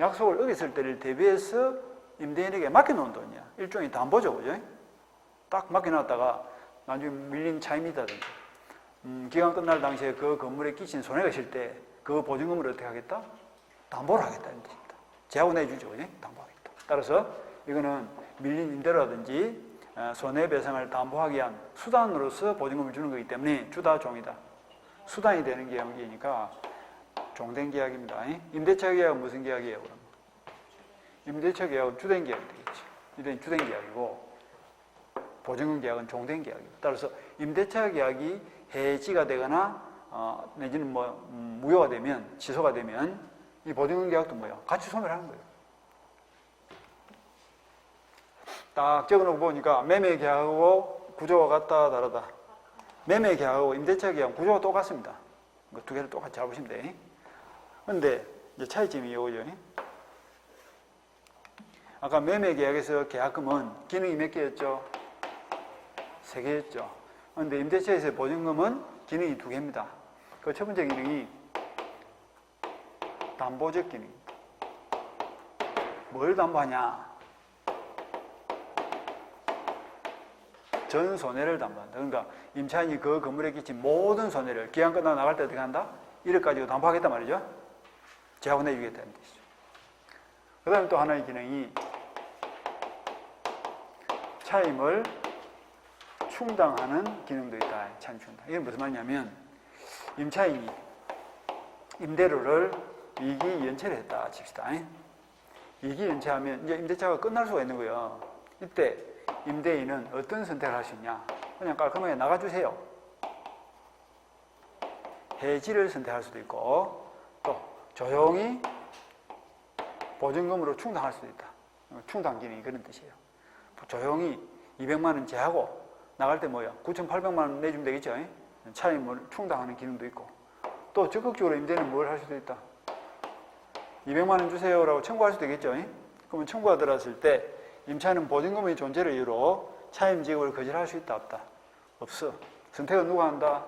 약속을 어겼을 때를 대비해서 임대인에게 맡겨놓은 돈이야. 일종의 담보죠. 그죠? 딱 맡겨놨다가 나중에 밀린 차임이다든지 기간 끝날 당시에 그 건물에 끼친 손해가 있을 때 그 보증금을 어떻게 하겠다? 담보를 하겠다는 뜻입니다. 제하고 내주죠. 그죠? 담보하겠다. 따라서 이거는 밀린 임대료라든지 손해배상을 담보하기 위한 수단으로서 보증금을 주는 거기 때문에 주다 종이다. 수단이 되는 계약이니까 종된 계약입니다. 임대차 계약은 무슨 계약이에요? 그럼? 임대차 계약은 주된 계약이 되겠지. 이런 주된 계약이고 보증금 계약은 종된 계약이고 따라서 임대차 계약이 해지가 되거나 내지는 무효가 되면 취소가 되면 이 보증금 계약도 뭐야? 같이 소멸하는 거예요. 딱 적어놓고 보니까 매매 계약하고 구조가 같다 다르다. 매매 계약하고 임대차 계약 구조가 똑같습니다. 두 개를 똑같이 잘 보시면 돼. 그런데 이제 차이점이 이거죠. 아까 매매 계약에서 계약금은 기능이 몇 개였죠? 3개였죠. 그런데 임대차에서의 보증금은 기능이 2개입니다. 그 첫 번째 기능이 담보적 기능입니다. 뭘 담보하냐? 전 손해를 담보한다. 그러니까 임차인이 그 건물에 끼친 모든 손해를 기간 끝나고 나갈 때 어떻게 한다? 1억 가지고 담보하겠단 말이죠. 제하고 내주겠다는 뜻이죠. 그 다음에 또 하나의 기능이 차임을 충당하는 기능도 있다. 차임 충당. 이게 무슨 말이냐면 임차인이 임대료를 이기 연체를 했다 칩시다. 이기 연체하면 이제 임대차가 끝날 수가 있는 거예요. 이때 임대인은 어떤 선택을 할 수 있냐? 그냥 깔끔하게 나가주세요. 해지를 선택할 수도 있고 또 조용히 보증금으로 충당할 수도 있다. 충당 기능이 그런 뜻이에요. 조용히 200만 원 제하고 나갈 때 뭐야? 9,800만 원 내주면 되겠죠? 차임을 충당하는 기능도 있고 또 적극적으로 임대인은 뭘 할 수도 있다. 200만 원 주세요라고 청구할 수도 있겠죠? 그러면 청구가 들어왔을 때 임차인은 보증금의 존재를 이유로 차임 지급을 거절할 수 있다 없다? 없어. 선택은 누가 한다?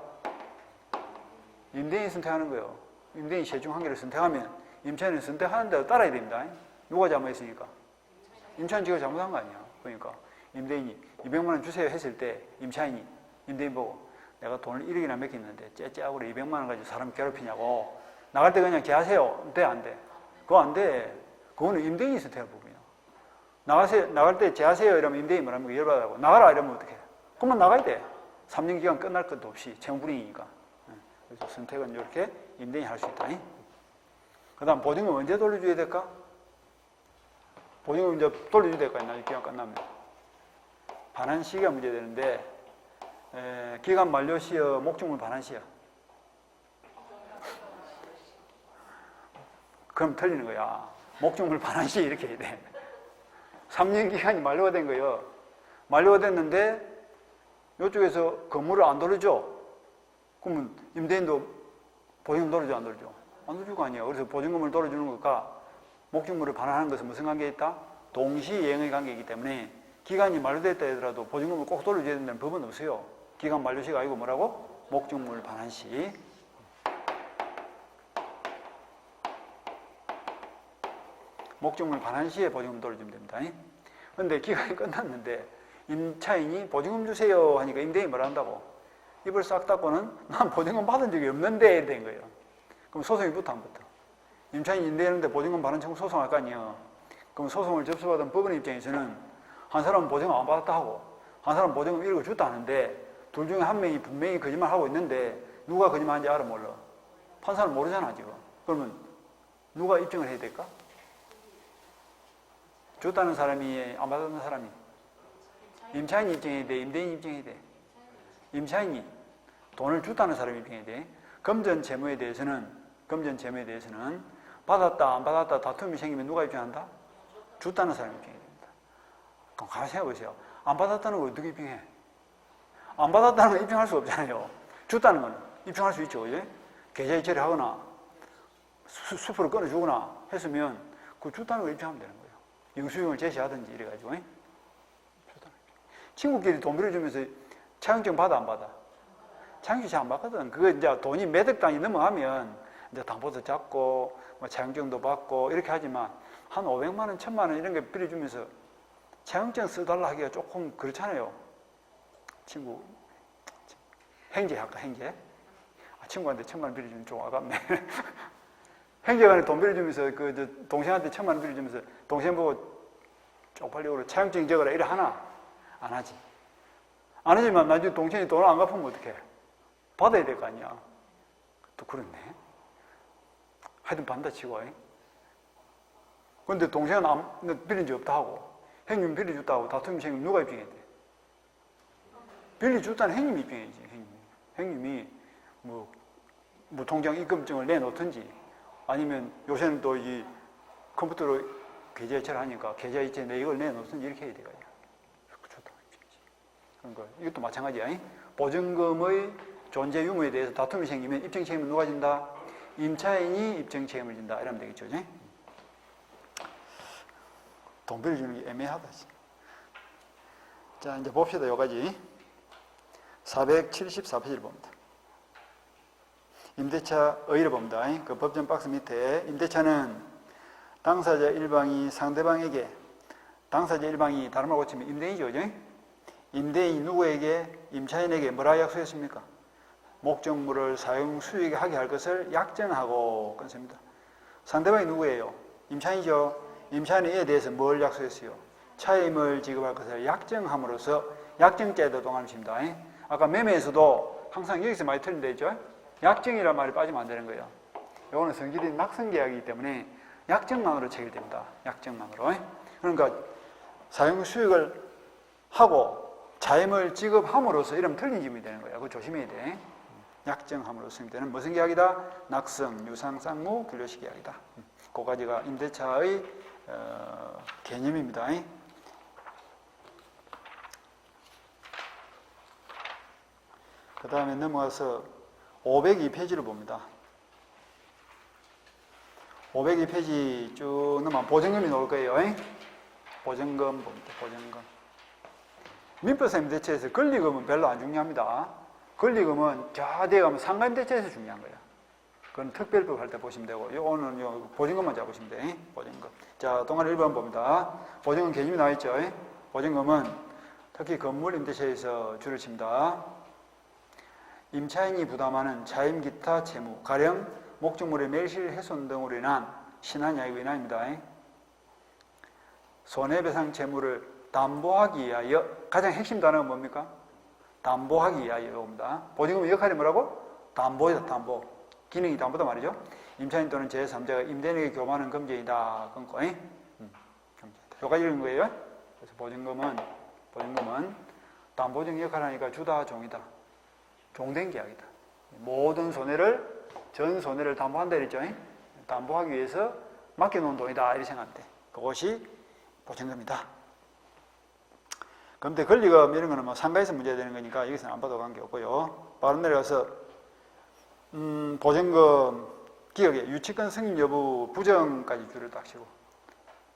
임대인이 선택하는 거예요. 임대인이 셋중 한 개를 선택하면 임차인은 선택하는 대로 따라야 됩니다. 누가 잘못했으니까? 임차인 지가 잘못한 거 아니야. 그러니까 임대인이 200만 원 주세요 했을 때 임차인이 임대인 보고 내가 돈을 1억이나 맡겼는데 째째하고 200만 원 가지고 사람 괴롭히냐고 나갈 때 그냥 제하세요. 돼? 안 돼? 그거 안 돼. 그거는 임대인이 선택할 부분이야. 나갈 때 제하세요 이러면 임대인이 뭐라면 열받아고 나가라 이러면 어떡해? 그러면 나가야 돼. 3년 기간 끝날 것도 없이 채무불이익이니까. 그래서 선택은 이렇게 임대인이 할 수 있다. 그 다음 보증금 언제 돌려줘야 될까? 보증금 이제 돌려줘야 될까? 나중에 기간 끝나면. 반환 시기가 문제되는데 기간 만료 시여 목적물 반환 시여. 그럼 틀리는 거야. 목적물 반환 시 이렇게 해야 돼. 3년 기간이 만료가 된 거예요. 만료가 됐는데 이쪽에서 건물을 안 돌려줘. 그러면 임대인도 보증금 돌려줘 안 돌려줘? 안 돌려줄 거 아니에요. 그래서 보증금을 돌려주는 것과 목적물을 반환하는 것은 무슨 관계에 있다? 동시행의 관계이기 때문에 기간이 만료됐다 하더라도 보증금을 꼭 돌려줘야 된다는 법은 없어요. 기간 만료시가 아니고 뭐라고? 목적물 반환시. 목적물 반환시에 보증금 돌려주면 됩니다. 그런데 기간이 끝났는데 임차인이 보증금 주세요 하니까 임대인이 뭐라 한다고? 입을 싹 닫고는 난 보증금 받은 적이 없는데 된 거예요. 그럼 소송이 붙어 안 붙어? 임차인이 임대하는데 보증금 반환 청구 소송할 거 아니에요. 그럼 소송을 접수받은 법원 입장에서는 한 사람은 보증금 안 받았다 하고 한 사람은 보증금 1억을 줬다 하는데 둘 중에 한 명이 분명히 거짓말하고 있는데 누가 거짓말하는지 알아 몰라? 판사는 모르잖아 지금. 그러면 누가 입증을 해야 될까? 줬다는 사람이 안 받았다는 사람이 임차인이 입증해야 돼, 임대인이 입증해야 돼. 임차인이 돈을 줬다는 사람이 입증해야 돼. 금전 채무에 대해서는 받았다 안 받았다 다툼이 생기면 누가 입증한다? 줬다는 사람이 입증해야 됩니다. 그럼 가만히 생각해 보세요. 안 받았다는 걸 어떻게 입증해? 안 받았다는 건 입증할 수 없잖아요. 줬다는 건 입증할 수 있죠. 예? 계좌 이체를 하거나 수표를 끊어주거나 했으면 그 줬다는 걸 입증하면 되는 거예요. 영수증을 제시하든지 이래가지고. 예? 친구끼리 돈 빌려주면서 차용증 받아 안 받아? 차용증 잘 안 받거든. 그거 이제 돈이 매덕 단위 넘어가면 이제 담보도 잡고 뭐 차용증도 받고 이렇게 하지만 한 500만 원, 1000만 원 이런 게 빌려주면서 차용증 써달라 하기가 조금 그렇잖아요. 친구 행제 할까 행제? 친구한테 1000만 원 빌려주면 좀 아깝네. 행제간에 돈 빌려주면서 그 동생한테 1000만 원 빌려주면서 동생 보고 쪽팔리고 차용증 적어라 이래 하나? 안 하지. 안 하지만 나중에 동생이 돈을 안 갚으면 어떡해? 받아야 될 거 아니야. 또 그렇네. 하여튼 반다 치고. 근데 동생은 빌린 적 없다 하고 형님 빌려줬다 하고 다툼이 생기면 누가 입증해야 돼? 빌려줬다는 형님이 입증해야지. 형님이 뭐 무통장 입금증을 내놓든지 아니면 요새는 또 이 컴퓨터로 계좌 이체를 하니까 계좌 이체 내역을 내놓든지 이렇게 해야 되거든요. 그러니까 이것도 마찬가지야. 보증금의 존재 유무에 대해서 다툼이 생기면 입증 책임은 누가 진다? 임차인이 입증 책임을 진다. 이러면 되겠죠. 돈 빌려주는 게 애매하다. 자, 이제 봅시다. 요까지 474페이지를 봅니다. 임대차 의의를 봅니다. 그 법전 박스 밑에 임대차는 당사자 일방이 상대방에게, 당사자 일방이 다른 말로 고치면 임대인이죠. 임대인이 누구에게? 임차인에게 뭐라 약속했습니까? 목적물을 사용 수익에 하게 할 것을 약정하고 끊습니다. 상대방이 누구예요? 임차인이죠. 임차인이 이에 대해서 뭘 약속했어요? 차임을 지급할 것을 약정함으로써 약정죄에도 동함입니다. 아까 매매에서도 항상 여기서 많이 틀린 데 있죠? 약정이란 말이 빠지면 안 되는 거예요. 이거는 성질이 낙성계약이기 때문에 약정만으로 체결됩니다. 약정만으로. 그러니까 사용 수익을 하고 차임을 지급함으로써 이러면 틀린 지문이 되는 거예요. 그거 조심해야 돼. 약정함으로써 되는 무슨 계약이다? 낙성, 유상, 쌍무, 근로시 계약이다. 그까지가 임대차의 개념입니다. 그 다음에 넘어가서 502페이지를 봅니다. 502페이지 쭉 넘어가면 보증금이 나올 거예요. 보증금 봅니다. 보증금. 민법상 임대차에서 권리금은 별로 안 중요합니다. 권리금은 저 뒤에 가면 상가임대차에서 중요한 거예요. 그건 특별법 할 때 보시면 되고, 오늘 보증금만 잡으시면 돼. 보증금. 자, 동아리 1번 봅니다. 보증금 개념이 나와 있죠. 보증금은 특히 건물 임대차에서 줄을 칩니다. 임차인이 부담하는 차임 기타 채무, 가령 목적물의 멸실, 훼손 등으로 인한 신한야익 인하입니다. 손해배상 채무를 담보하기 위하여, 가장 핵심 단어가 뭡니까? 담보하기 위하여입니다. 보증금의 역할이 뭐라고? 담보이다, 담보. 기능이 담보다 말이죠. 임차인 또는 제3자가 임대인에게 교부하는 금전이다. 금고. 여기까지 읽은 거예요. 그래서 보증금은 담보적 역할을 하니까 주다, 종이다. 종된 계약이다. 모든 손해를, 전 손해를 담보한다 이랬죠. 담보하기 위해서 맡겨놓은 돈이다. 이렇게 생각하면 돼. 그것이 보증금이다. 그런데 권리금 이런 거는 뭐 상가에서 문제가 되는 거니까 여기서는 안 봐도 관계없고요. 바로 내려가서 보증금 기억에 유치권 승인 여부 부정까지 줄을 딱 치고.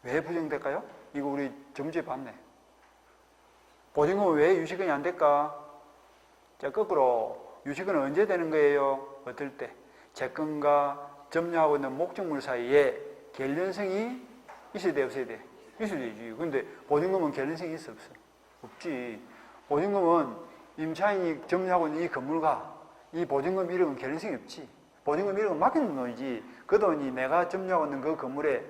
왜 부정될까요? 이거 우리 점주에 봤네. 보증금은 왜 유치권이 안 될까? 자, 거꾸로 유치권은 언제 되는 거예요? 어떨 때? 채권과 점유하고 있는 목적물 사이에 결련성이 있어야 돼, 없어야 돼? 있어야 되지. 근데 보증금은 결련성이 있어, 없어? 없지. 보증금은 임차인이 점유하고 있는 이 건물과 이 보증금 1억은 결연성이 없지. 보증금 1억은 맡기는 돈이지. 그 돈이 내가 점유하고 있는 그 건물에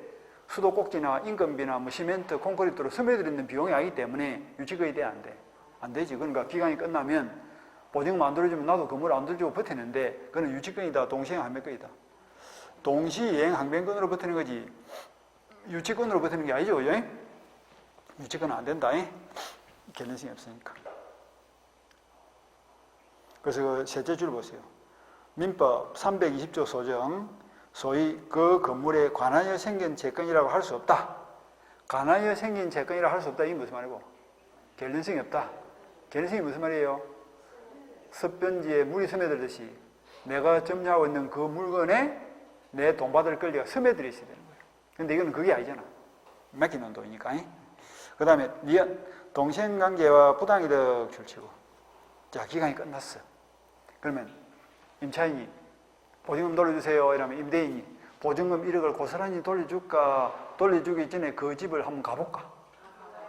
수도꼭지나 인건비나 뭐 시멘트, 콘크리트로 스며들있는 비용이 아니기 때문에 유치권이 돼, 안 돼? 안 되지. 그러니까 기간이 끝나면 보증금 안 들어주면 나도 건물 안 들어주고 버티는데 그거는 유치권이다, 동시행 항변권이다. 동시행 항변권으로 버티는 거지 유치권으로 버티는 게 아니죠. 유치권은 안 된다. 개연성이 없으니까. 그래서 그 셋째 줄 보세요. 민법 320조 소정, 소위 그 건물에 관하여 생긴 채권이라고 할 수 없다. 관하여 생긴 채권이라고 할 수 없다. 이게 무슨 말이고? 개연성이 없다. 개연성이 무슨 말이에요? 습변지에 물이 스며들듯이 내가 점유하고 있는 그 물건에 내 돈 받을 권리가 스며들어 있어야 되는 거예요. 근데 이거는 그게 아니잖아. 맡기는 돈이니까. 그 다음에 동생관계와 부당이득 줄치고. 자, 기간이 끝났어. 그러면 임차인이 보증금 돌려주세요 이러면 임대인이 보증금 1억을 고스란히 돌려줄까? 돌려주기 전에 그 집을 한번 가볼까?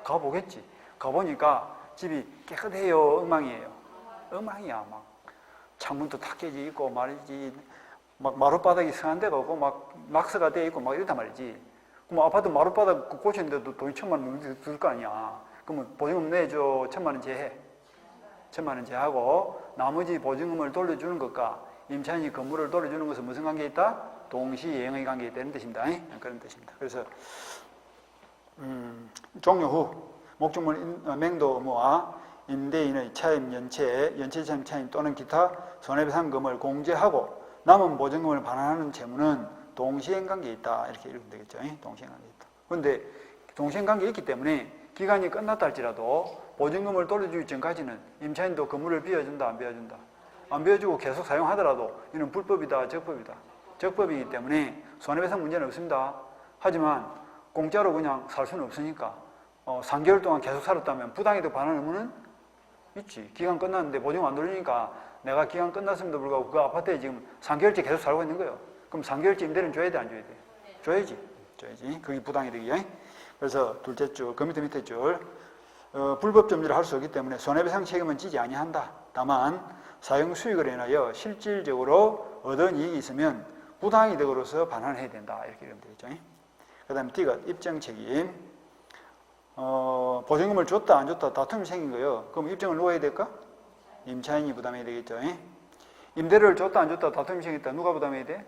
가보겠지. 가보니까 집이 깨끗해요? 엉망이에요? 엉망이야. 막 창문도 다 깨져 있고 말이지, 막 마룻바닥이 성한 데가 없고 막 낙서가 되어 있고 막 이렇단 말이지. 그럼 아파트 마룻바닥 고치는데도 돈이 1,000만 원 들 거 아니야. 그러면 보증금 내줘. 1,000만 원 제해. 1,000만 원 제하고 나머지 보증금을 돌려주는 것과 임차인이 건물을 돌려주는 것은 무슨 관계에 있다? 동시예형의 관계에 있다는 뜻입니다. 그런 뜻입니다. 그래서 종료 후 목적물 맹도 의무와 임대인의 차임 연체 차임 차임 또는 기타 손해배상금을 공제하고 남은 보증금을 반환하는 채무는 동시행관계에 있다. 이렇게 읽으면 되겠죠. 동시행관계에 있다. 그런데 동시행관계에 있기 때문에 기간이 끝났다 할지라도 보증금을 돌려주기 전까지는 임차인도 건물을 비워준다, 안 비워준다? 안 비워주고 계속 사용하더라도 이는 불법이다, 적법이다. 적법이기 때문에 손해배상 문제는 없습니다. 하지만 공짜로 그냥 살 수는 없으니까 3개월 동안 계속 살았다면 부당이득 반환 의무는 있지. 기간 끝났는데 보증금 안 돌리니까 내가 기간 끝났음에도 불구하고 그 아파트에 지금 3개월째 계속 살고 있는 거예요. 그럼 3개월째 임대료는 줘야 돼, 안 줘야 돼? 줘야지. 줘야지. 그게 부당이득이야. 그래서 둘째 줄, 그 밑에 줄, 불법 점유를 할 수 없기 때문에 손해배상 책임은 지지 아니한다. 다만 사용 수익을 인하여 실질적으로 얻은 이익이 있으면 부당이득으로서 반환해야 된다. 이렇게 이러면 되겠죠. 그 다음에 D가 입증 책임. 보증금을 줬다 안 줬다 다툼이 생긴 거예요. 그럼 입증을 누가 해야 될까? 임차인이 부담해야 되겠죠. 임대료를 줬다 안 줬다 다툼이 생겼다. 누가 부담해야 돼?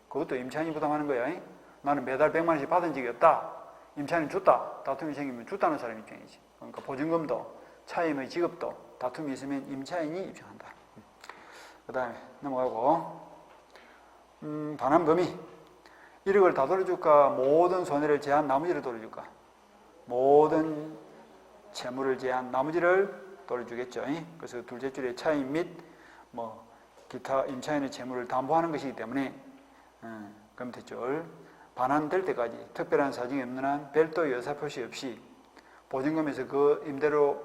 그것도 임차인이 부담하는 거야. 나는 매달 100만 원씩 받은 적이 없다. 임차인이 줬다. 다툼이 생기면 줬다는 사람이 입증이지. 그러니까 보증금도 차임의 지급도 다툼이 있으면 임차인이 입증한다. 그 다음에 넘어가고 반환 범위. 1억을 다 돌려줄까? 모든 손해를 제한 나머지를 돌려줄까? 모든 채무를 제한 나머지를 돌려주겠죠. 그래서 둘째 줄에 차임 및 기타 임차인의 채무를 담보하는 것이기 때문에 그 밑에 줄 반환될 때까지 특별한 사정이 없는 한 별도 의사표시 없이 보증금에서 그 임대료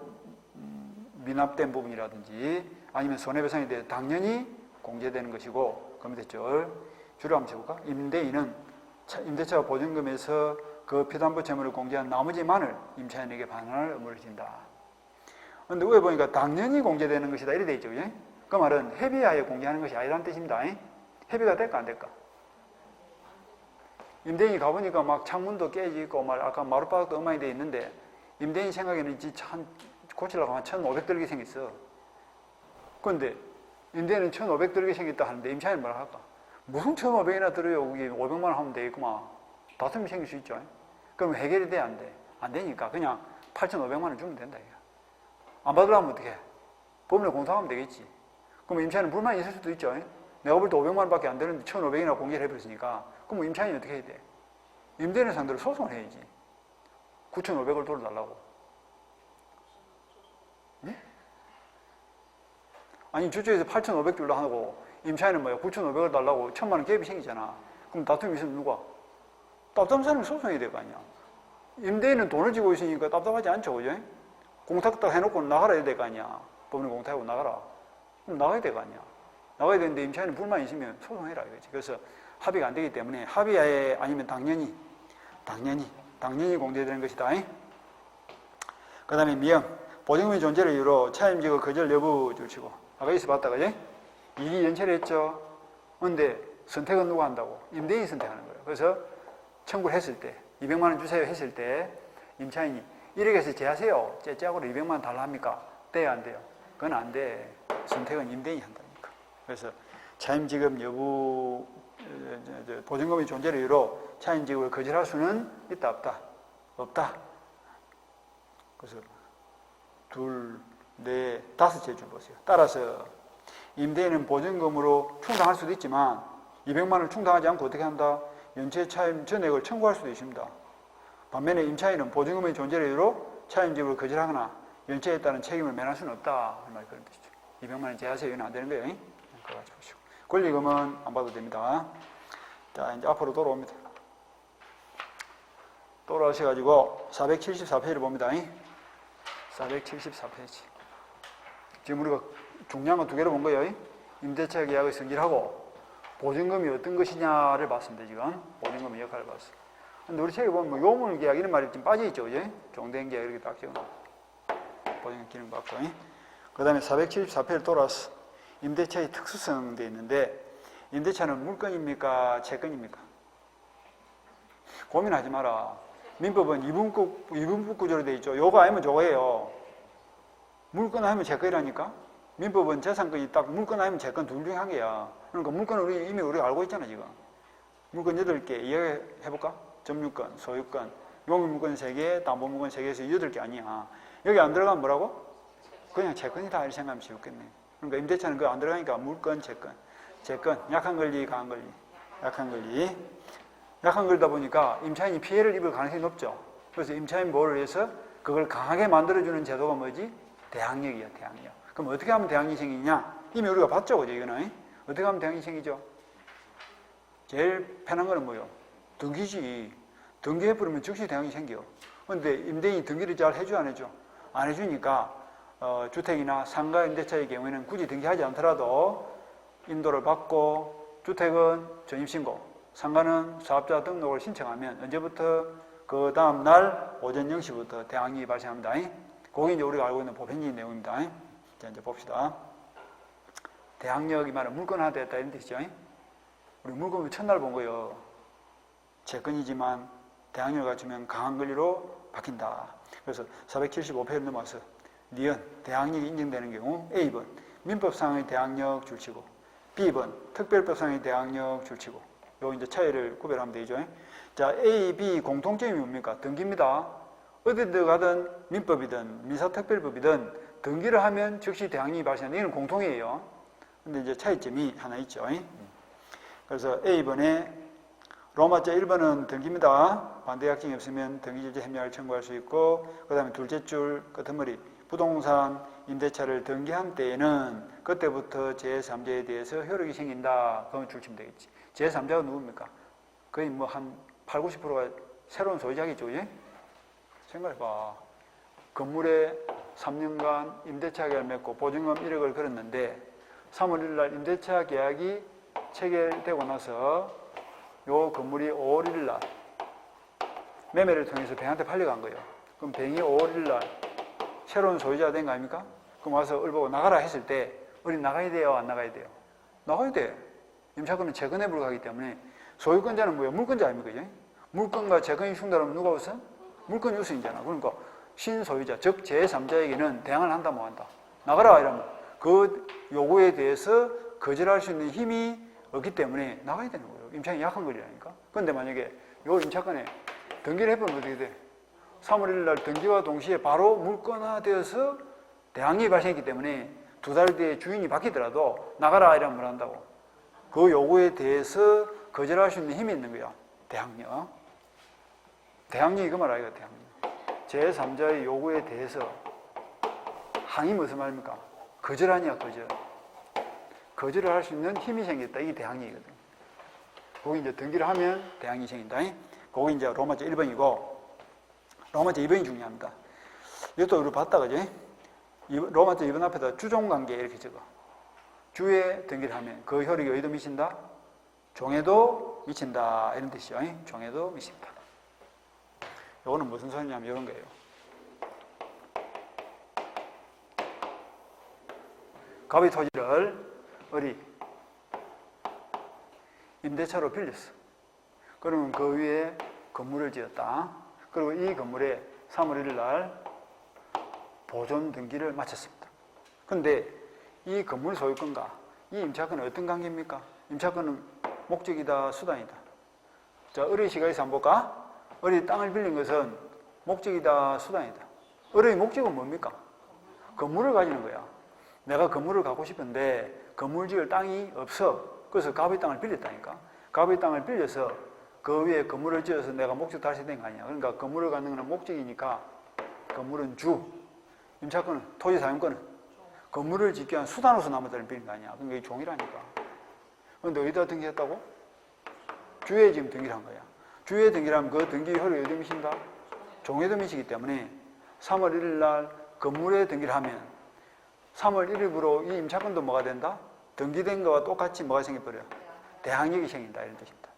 미납된 부분이라든지 아니면 손해배상에 대해 당연히 공제되는 것이고, 그 밑에 줄을 한번 쳐볼까? 임대인은 임대차 보증금에서 그 피담보 채무를 공제한 나머지만을 임차인에게 반환할 의무를 진다. 그런데 위에 보니까 당연히 공제되는 것이다 이렇게 돼 있죠. 그죠? 그 말은 협의하에 공제하는 것이 아니라는 뜻입니다. 협의가 될까 안 될까? 임대인이 가보니까 막 창문도 깨지고 아까 마룻바닥도 엉망이 돼 있는데 임대인 생각에는 참 고치려고 하면 1,500 들게 생겼어. 그런데 임대인은 1,500 들게 생겼다 하는데 임차인은 뭐라 할까? 무슨 1,500이나 들어요? 그게 500만 원 하면 되겠구만. 다툼이 생길 수 있죠. 그럼 해결이 돼, 안 돼? 안 되니까 그냥 8,500만 원 주면 된다. 이거. 안 받으려면 어떻게? 법원에 공소하면 되겠지. 그럼 임차인은 불만이 있을 수도 있죠. 내가 볼 때 500만 원밖에 안 되는데 1,500이나 공개를 해버렸으니까 그럼 임차인이 어떻게 해야 돼? 임대인을 상대로 소송을 해야지. 9,500을 돌려달라고. 네? 아니 주주에서 8,500 줄라 하고 임차인은 9,500을 달라고 1,000만 원 갭이 생기잖아. 그럼 다툼이 있으면 누가? 답답한 사람이 소송해야 될 거 아니야. 임대인은 돈을 지고 있으니까 답답하지 않죠. 그죠? 공탁 딱 해놓고 나가야 될 거 아니야. 법원에 공탁하고 나가라. 그럼 나가야 될 거 아니야. 나가야 되는데 임차인은 불만이 있으면 소송해라 이거지. 그래서 합의가 안 되기 때문에 합의하에 아니면 당연히 공제되는 것이다. 그 다음에 미형. 보증금의 존재를 이유로 차임지급 거절 여부 줄치고. 아까 여기서 봤다, 그지? 이익이 연체를 했죠. 그런데 선택은 누가 한다고? 임대인이 선택하는 거예요. 그래서 청구를 했을 때 200만 원 주세요 했을 때 임차인이 1억에서 제하세요. 째째하고로 200만 원 달라 합니까? 돼요, 안 돼요? 그건 안 돼. 선택은 임대인이 한다니까. 그래서 차임지급 여부, 보증금의 존재를 이유로 차임지급을 거절할 수는 있다, 없다? 없다. 그래서 둘, 넷, 다섯째 줄 보세요. 따라서 임대인은 보증금으로 충당할 수도 있지만 200만 원을 충당하지 않고 어떻게 한다? 연체 차임 전액을 청구할 수도 있습니다. 반면에 임차인은 보증금의 존재를 이유로 차임집을 거절하거나 연체에 따른 책임을 면할 수는 없다. 말 그런 뜻이죠. 200만 원 제하세요. 이건 안 되는 거예요. 그거 같이 보시고. 권리금은 안 봐도 됩니다. 자, 이제 앞으로 돌아옵니다. 돌아오셔가지고 474페이지를 봅니다. 474페이지. 지금 우리가 중요한 건 두 개로 본 거예요. 임대차 계약의 성질하고 보증금이 어떤 것이냐를 봤습니다. 지금 보증금의 역할을 봤어요. 근데 우리 책에 보면 뭐 요물 계약 이런 말이 좀 빠져있죠. 그죠? 종된 계약 이렇게 딱 적어놓고 보증금 기능 받고. 그 다음에 474페이지를 돌아왔어. 임대차의 특수성 돼 있는데 임대차는 물건입니까? 채권입니까? 고민하지 마라. 민법은 이분법 구조로 돼 있죠. 요거 아니면 저거예요. 물건 하면 채권이라니까. 민법은 재산권이 딱 물건 아니면 채권 둘 중에 한 개야. 그러니까 물건은 이미 우리가 알고 있잖아 지금. 물건 8개 이야기해볼까? 점유권, 소유권, 용의물권 3개, 담보물권 3개에서 8개 아니야. 여기 안 들어가면 뭐라고? 그냥 채권이다 이렇게 생각하면 쉽겠네. 그러니까 임대차는 그거 안 들어가니까 물건, 채권. 약한 권리, 강한 권리. 약한 권리. 약한 권리다 보니까 임차인이 피해를 입을 가능성이 높죠. 그래서 임차인 보호를 위해서 그걸 강하게 만들어주는 제도가 뭐지? 대항력이야, 대항력. 그럼 어떻게 하면 대항력이 생기냐? 이미 우리가 봤죠, 그죠, 이거는? 어떻게 하면 대항력이 생기죠? 제일 편한 거는 뭐예요? 등기지. 등기해버리면 즉시 대항력이 생겨. 그런데 임대인이 등기를 잘 해줘, 안 해줘? 안 해주니까 주택이나 상가 임대차의 경우에는 굳이 등기하지 않더라도 인도를 받고 주택은 전입신고, 상가는 사업자 등록을 신청하면 언제부터? 그 다음 날 오전 0시부터 대항력이 발생합니다. 그게 이제 우리가 알고 있는 보편적인 내용입니다. 자, 이제 봅시다. 대항력이 말하면 물건화되었다 이런 뜻이죠. 우리 물건을 첫날 본 거예요. 채권이지만 대항력을 갖추면 강한 권리로 바뀐다. 그래서 475페이지 넘어와서 니은 대항력이 인정되는 경우 A번 민법상의 대항력 줄치고 B번 특별법상의 대항력 줄치고 요 이제 차이를 구별하면 되죠. 자, A, B 공통점이 뭡니까? 등기입니다. 어디 들어가든 민법이든 민사특별법이든 등기를 하면 즉시 대항력이 발생한다. 이건 공통이에요. 근데 이제 차이점이 하나 있죠. 그래서 A번에 로마자 1번은 등기입니다. 반대 약정이 없으면 등기질재 협력을 청구할 수 있고, 그 다음에 둘째 줄 끝머리 부동산 임대차를 등기한 때에는 그때부터 제3자에 대해서 효력이 생긴다. 그러면 줄치면 되겠지. 제3자가 누굽니까? 거의 뭐 한 8, 90%가 새로운 소유자겠죠. 예? 생각해봐. 건물에 3년간 임대차 계약을 맺고 보증금 1억을 걸었는데 3월 1일 날 임대차 계약이 체결되고 나서 요 건물이 5월 1일 날 매매를 통해서 뱅한테 팔려간 거예요. 그럼 뱅이 5월 1일 날 새로운 소유자가 된 거 아닙니까? 그럼 와서 을보고 나가라 했을 때 을이 나가야 돼요? 안 나가야 돼요? 나가야 돼. 임차권은 채권에 불과하기 때문에 소유권자는 뭐예요? 물권자 아닙니까? 이제? 물권과 채권이 충돌하면 누가 우선? 물권이 우선이잖아. 그러니까 신소유자, 즉 제3자에게는 대항을 한다 뭐 한다. 나가라 이러면 그 요구에 대해서 거절할 수 있는 힘이 없기 때문에 나가야 되는 거예요. 임차인이 약한 권리라니까. 그런데 만약에 요 임차권에 등기를 해보면 어떻게 돼? 3월 1일 날 등기와 동시에 바로 물권화되어서 대항력이 발생했기 때문에 2달 뒤에 주인이 바뀌더라도 나가라 이러면 뭘 한다고? 그 요구에 대해서 거절할 수 있는 힘이 있는 거야. 대항력. 대항력이 그 말 아이가 대항력. 제3자의 요구에 대해서 항의 무슨 말입니까? 거절하냐 거절. 거절을 할 수 있는 힘이 생겼다. 이게 대항력이거든. 거기 이제 등기를 하면 대항력이 생긴다. 거기 이제 로마자 1번이고 로마자 2번이 중요합니다. 이것도 우리 봤다 그죠? 로마자 2번 앞에다 주종관계 이렇게 적어. 주에 등기를 하면 그 효력이 어디도 미친다? 종에도 미친다. 이런 뜻이죠. 종에도 미친다. 이거는 무슨 소리냐면 이런 거예요. 갑이 토지를 을이 임대차로 빌렸어. 그러면 그 위에 건물을 지었다. 그리고 이 건물에 3월 1일 날 보존 등기를 마쳤습니다. 그런데 이 건물 소유권과 이 임차권은 어떤 관계입니까? 임차권은 목적이다, 수단이다. 자, 을의 시각에서 한번 볼까? 을이 땅을 빌린 것은 목적이다, 수단이다. 을의 목적은 뭡니까? 건물을 가지는 거야. 내가 건물을 갖고 싶은데 건물 지을 땅이 없어. 그래서 갑의 땅을 빌렸다니까. 갑의 땅을 빌려서 그 위에 건물을 지어서 내가 목적 달성된 거 아니야. 그러니까 건물을 갖는 건 목적이니까 건물은 주, 임차권은, 토지 사용권은 건물을 짓기 위한 수단으로서 나머지를 빌린 거 아니야. 그러니까 이게 종이라니까. 그런데 어디다 등기했다고? 주에 지금 등기를 한 거야. 주에 등기를 하면 그 등기 효력이 어디 미친다? 종에도 미치기 때문에 3월 1일 날 건물에 등기를 하면 3월 1일부로 이 임차권도 뭐가 된다? 등기된 거와 똑같이 뭐가 생겨버려? 대항력이 생긴다 이런 뜻입니다.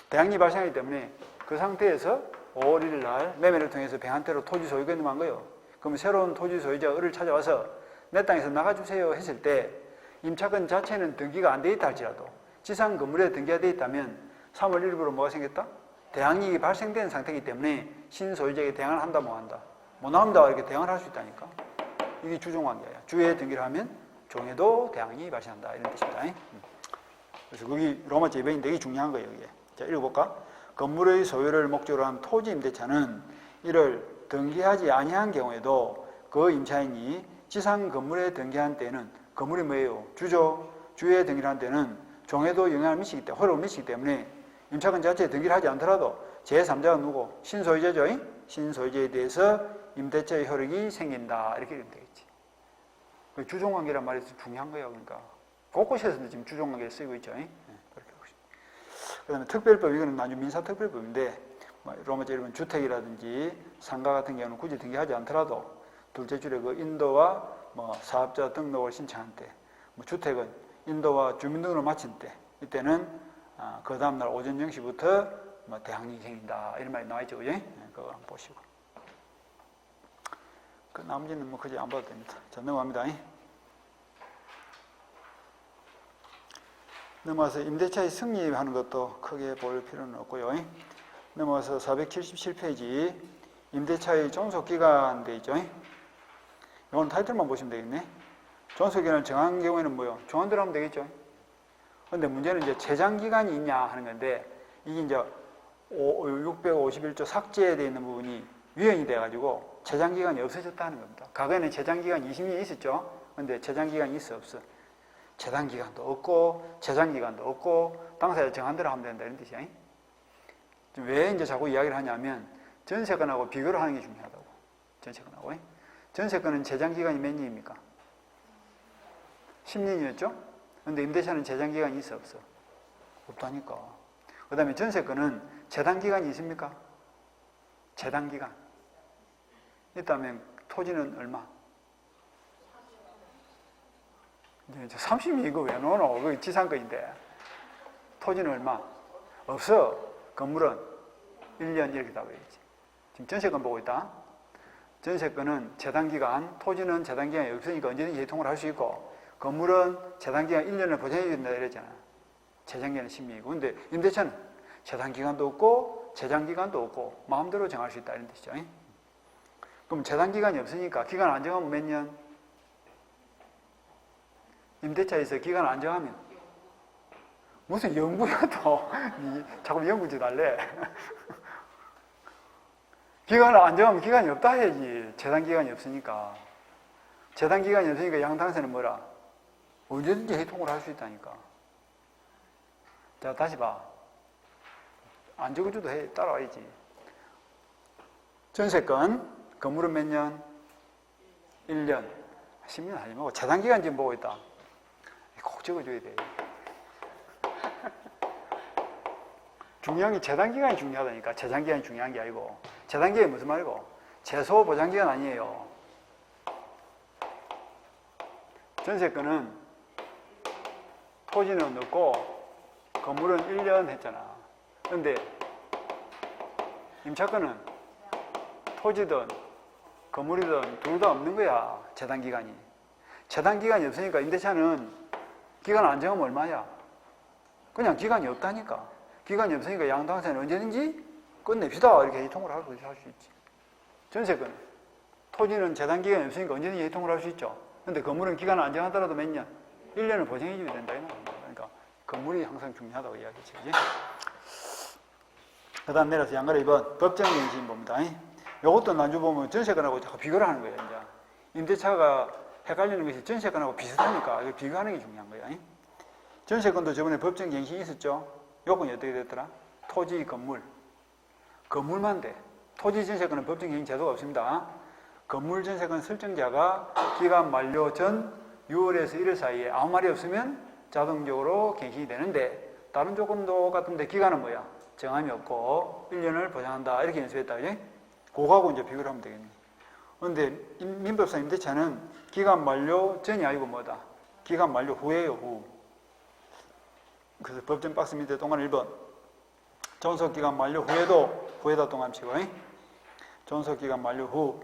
대항력이 발생하기 때문에 그 상태에서 5월 1일 날 매매를 통해서 병한테로 토지 소유권을 한 거예요. 그럼 새로운 토지 소유자가 을을 찾아와서 내 땅에서 나가주세요 했을 때 임차권 자체는 등기가 안 돼 있다 할지라도 지상 건물에 등기가 돼 있다면 3월 1일부로 뭐가 생겼다? 대항력이 발생된 상태이기 때문에 신소유자에게 대항을 한다 뭐 한다? 못 나온다 이렇게 대항을 할 수 있다니까. 이게 주종관계야. 주에 등기를 하면 종에도 대항이 발생한다 이런 뜻입니다. 그래서 거기 로마제 2번인데 이게 중요한 거예요. 이게. 자, 읽어볼까? 건물의 소유를 목적으로 한 토지 임대차는 이를 등기하지 아니한 경우에도 그 임차인이 지상 건물에 등기한 때는 건물이 뭐예요? 주죠. 주에 등기를 한 때는 종에도 영향을 미치기 때문에 허락을 미치기 때문에 임차권 자체에 등기를 하지 않더라도 제3자가 누구? 신소유자죠. 신소유자에 대해서 임대차의 효력이 생긴다 이렇게 되면 되겠지. 주종관계란 말이 중요한 거예요. 그러니까 곳곳에서 지금 주종관계가 쓰이고 있죠. 그렇게 하고 있습니다. 그 다음에 특별법, 이거는 나중에 민사특별법인데 로마제 1번 주택이라든지 상가 같은 경우는 굳이 등기하지 않더라도 둘째 줄에 그 인도와 사업자 등록을 신청한 때, 주택은 인도와 주민등록을 마친 때, 이때는 그 다음날 오전 0시부터 대항력이 생긴다 이런 말이 나와있죠. 그죠? 그거 한번 보시고. 그 나머지는 그지 안 봐도 됩니다. 자, 넘어갑니다. 넘어와서 임대차의 승리하는 것도 크게 볼 필요는 없고요. 넘어와서 477페이지 임대차의 존속기간 돼 있죠. 이건 타이틀만 보시면 되겠네. 존속기간을 정한 경우에는 뭐요? 정한대로 하면 되겠죠. 그런데 문제는 이제 제장기간이 있냐 하는 건데 이게 이제 651조 삭제에 되어 있는 부분이 위헌이 돼가지고 제장기간이 없어졌다는 겁니다. 과거에는 제장기간이 20년이 있었죠. 그런데 제장기간이 있어 없어? 제단기간도 없고 제장기간도 없고 당사자 정한 대로 하면 된다 이런 뜻이야. 왜 이제 자꾸 이야기를 하냐면 전세건하고 비교를 하는 게 중요하다고. 전세건하고. 전세건은 제장기간이 몇 년입니까? 10년이었죠? 그런데 임대차는 제장기간이 있어 없어? 없다니까. 그 다음에 전세건은 제단기간이 있습니까? 제단기간. 있다면 토지는 얼마? 30년 이거 왜 넣어놓어? 그거 지상권인데. 토지는 얼마? 없어. 건물은 1년 이렇게 다 보이지. 지금 전세권 보고 있다. 전세권은 제단기간, 토지는 제단기간이 없으니까 언제든지 이통을 할 수 있고 건물은 제단기간 1년을 보장해야 된다 이랬잖아. 제장기간은 10년이고. 근데 임대차는 제단기간도 없고 제장기간도 없고 마음대로 정할 수 있다 이런 뜻이죠. 그럼 제단기간이 없으니까 기간 안 정하면 몇 년? 임대차에서 기간 안 정하면 무슨 연구야 또 자꾸 연구짓 할래. 기간을 안 정하면 기간이 없다 해야지. 제단기간이 없으니까. 제단기간이 없으니까 양당세는 뭐라? 언제든지 해통을 할 수 있다니까. 자, 다시 봐. 안 적어줘도 따라와야지. 전세권, 건물은 몇 년? 1년. 10년 하지 말고 제단기간 지금 보고 있다. 꼭 적어줘야 돼. 중요한 게 제단기간이 중요하다니까. 제장기간이 중요한 게 아니고. 제단기간이 무슨 말이고? 최소 보장기간 아니에요. 전세권은 토지는 없고 건물은 1년 했잖아. 그런데 임차권은 토지든 건물이든 둘 다 없는 거야. 제단기간이. 제단기간이 없으니까 임대차는 기간 안 정하면 얼마야? 그냥 기간이 없다니까. 기간이 없으니까 양당사는 언제든지 끝냅시다 이렇게 해통을 할 수 있지. 전세권 토지는 제단기간이 없으니까 언제든지 해통을 할 수 있죠. 근데 건물은 기간을 안 정하더라도 몇 년? 1년을 보장해 줘야 된다. 그러니까 건물이 항상 중요하다고 이야기했지. 그 다음 내려서 양가로 2번 법정갱신 봅니다. 요것도 난주 보면 전세건하고 자꾸 비교를 하는 거예요. 이제 임대차가 헷갈리는 것이 전세건하고 비슷하니까 이거 비교하는 게 중요한 거예요. 전세건도 저번에 법정 갱신이 있었죠. 요건이 어떻게 됐더라? 토지, 건물. 건물만 돼. 토지 전세건은 법정 갱신 제도가 없습니다. 건물 전세건 설정자가 기간 만료 전 6월에서 1월 사이에 아무 말이 없으면 자동적으로 갱신이 되는데, 다른 조건도 같은데 기간은 뭐야? 정함이 없고 1년을 보장한다. 이렇게 연습했다. 그지? 그거하고 이제 비교를 하면 되겠네. 그런데 민법상 임대차는 기간 만료 전이 아니고 뭐다? 기간 만료 후에요, 후. 그래서 법정 박스 밑에 동안 1번. 존속기간 만료 후에다 동안 치고, 존속기간 만료 후.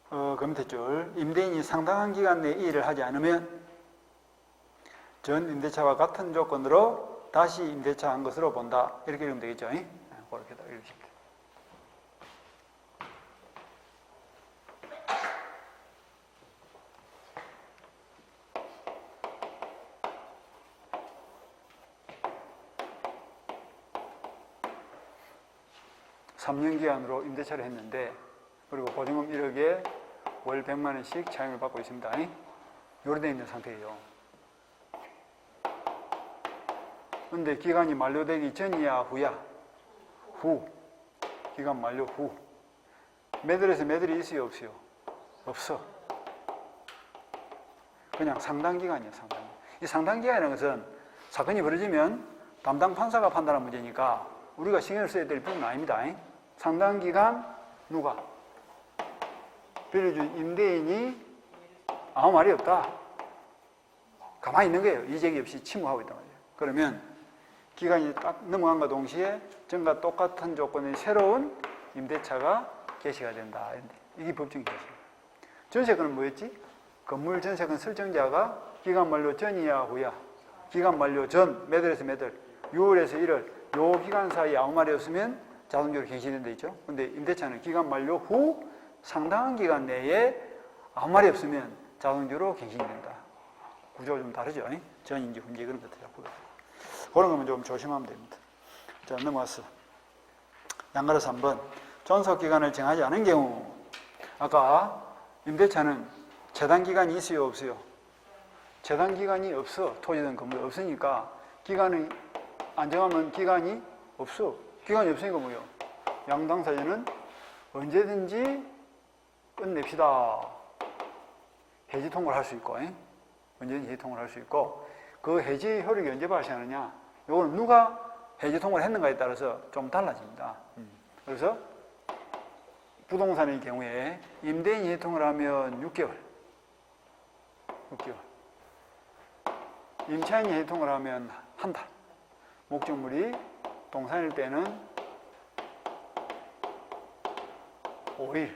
그 밑에 줄. 임대인이 상당한 기간 내에 이 일을 하지 않으면 전 임대차와 같은 조건으로 다시 임대차 한 것으로 본다. 이렇게 읽으면 되겠죠. 그렇게 읽으시면 돼요. (3년) 기간으로 임대차를 했는데, 그리고 보증금 1억에 월 100만 원씩 차임을 받고 있습니다. 요렇게 되어 있는 상태예요. 근데 기간이 만료되기 전이야, 후야? 후. 기간 만료 후. 매달에서 매달이 있어요, 없어요? 없어. 그냥 상당기간이에요, 상당기간. 이 상당기간이라는 것은 사건이 벌어지면 담당 판사가 판단한 문제니까 우리가 신경을 써야 될 부분은 아닙니다. 상당기간 누가? 빌려준 임대인이 아무 말이 없다. 가만히 있는 거예요. 이쟁이 없이 침묵하고 있단 말이에요. 그러면 기간이 딱 넘어간과 동시에 전과 똑같은 조건의 새로운 임대차가 개시가 된다. 이게 법정 개시입니다. 전세건은 뭐였지? 건물 전세건 설정자가 기간 만료 전이야, 후야? 기간 만료 전, 매달에서 매달, 6월에서 1월, 요 기간 사이에 아무 말이 없으면 자동적으로 갱신된다 있죠? 근데 임대차는 기간 만료 후 상당한 기간 내에 아무 말이 없으면 자동적으로 갱신이 된다. 구조가 좀 다르죠? 전인지 후인지 그런 것들 잡고. 그런 거면 좀 조심하면 됩니다. 자, 넘어갔어. 양가로 3번. 존속기간을 정하지 않은 경우. 아까 임대차는 재단기간이 있어요, 없어요? 재단기간이 없어. 토지든 건물 없으니까 기간을 안 정하면 기간이 없어. 기간이 없으니까 뭐예요? 양당사자는 언제든지 끝냅시다. 해지 통보를 할 수 있고, 언제든지 해지 통보를 할 수 있고, 그 해지 효력이 언제 발생하느냐? 이거는 누가 해지 통보를 했는가에 따라서 좀 달라집니다. 그래서 부동산의 경우에 임대인이 해지 통보를 하면 6개월. 임차인이 해지 통보를 하면 한 달. 목적물이 동산일 때는 5일.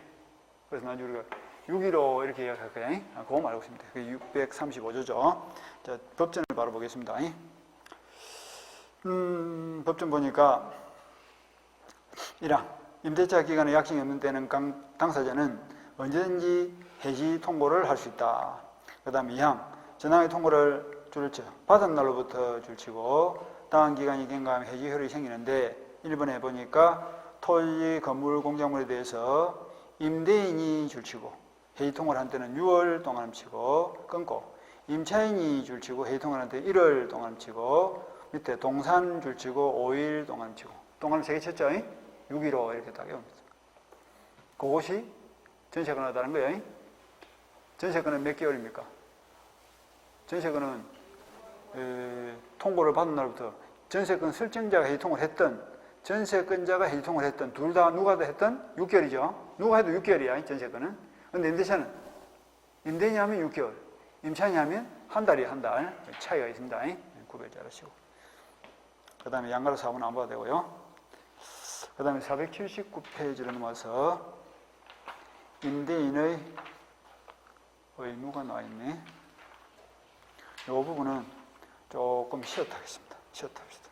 그래서 나중에 우리가 6.15 이렇게 이야기할 거예요. 그거 알고 있습니다. 그게 635조죠. 자, 법전을 바로 보겠습니다. 법전 보니까 1항 임대차 기간에 약정이 없는 때는 당사자는 언제든지 해지 통보를 할 수 있다. 그 다음에 2항 전항의 통보를 줄쳐 받은 날로부터 줄치고 다음 기간이 경과하면 해지 효력이 생기는데 1번에 보니까 토지, 건물, 공작물에 대해서 임대인이 줄치고 해지 통보를 한 때는 6월 동안 치고 끊고, 임차인이 줄치고 해지 통보를 한 때는 1월 동안 치고, 밑에 동산 줄치고 5일 동안 치고, 동안 3개 쳤죠? 6.15 이렇게 딱 외웁니다. 그것이 전세건을 하다는 거예요. 전세건은 몇 개월입니까? 전세건은 통보를 받은 날부터 전세건 설정자가 해지 통보를 했던, 전세건자가 해지 통보를 했던, 둘 다 누가 다 했던 6개월이죠. 누가 해도 6개월이야, 전세건은. 근데 임대차는 임대인이 하면 6개월, 임차인이 하면 한 달이 한 달 차이가 있습니다. 구별 잘 하시고. 그 다음에 양가로 4번 안 봐도 되고요. 그 다음에 479페이지로 넘어와서 임대인의 의무가 나와 있네. 이 부분은 조금 쉬었다 하겠습니다. 쉬었다 합시다.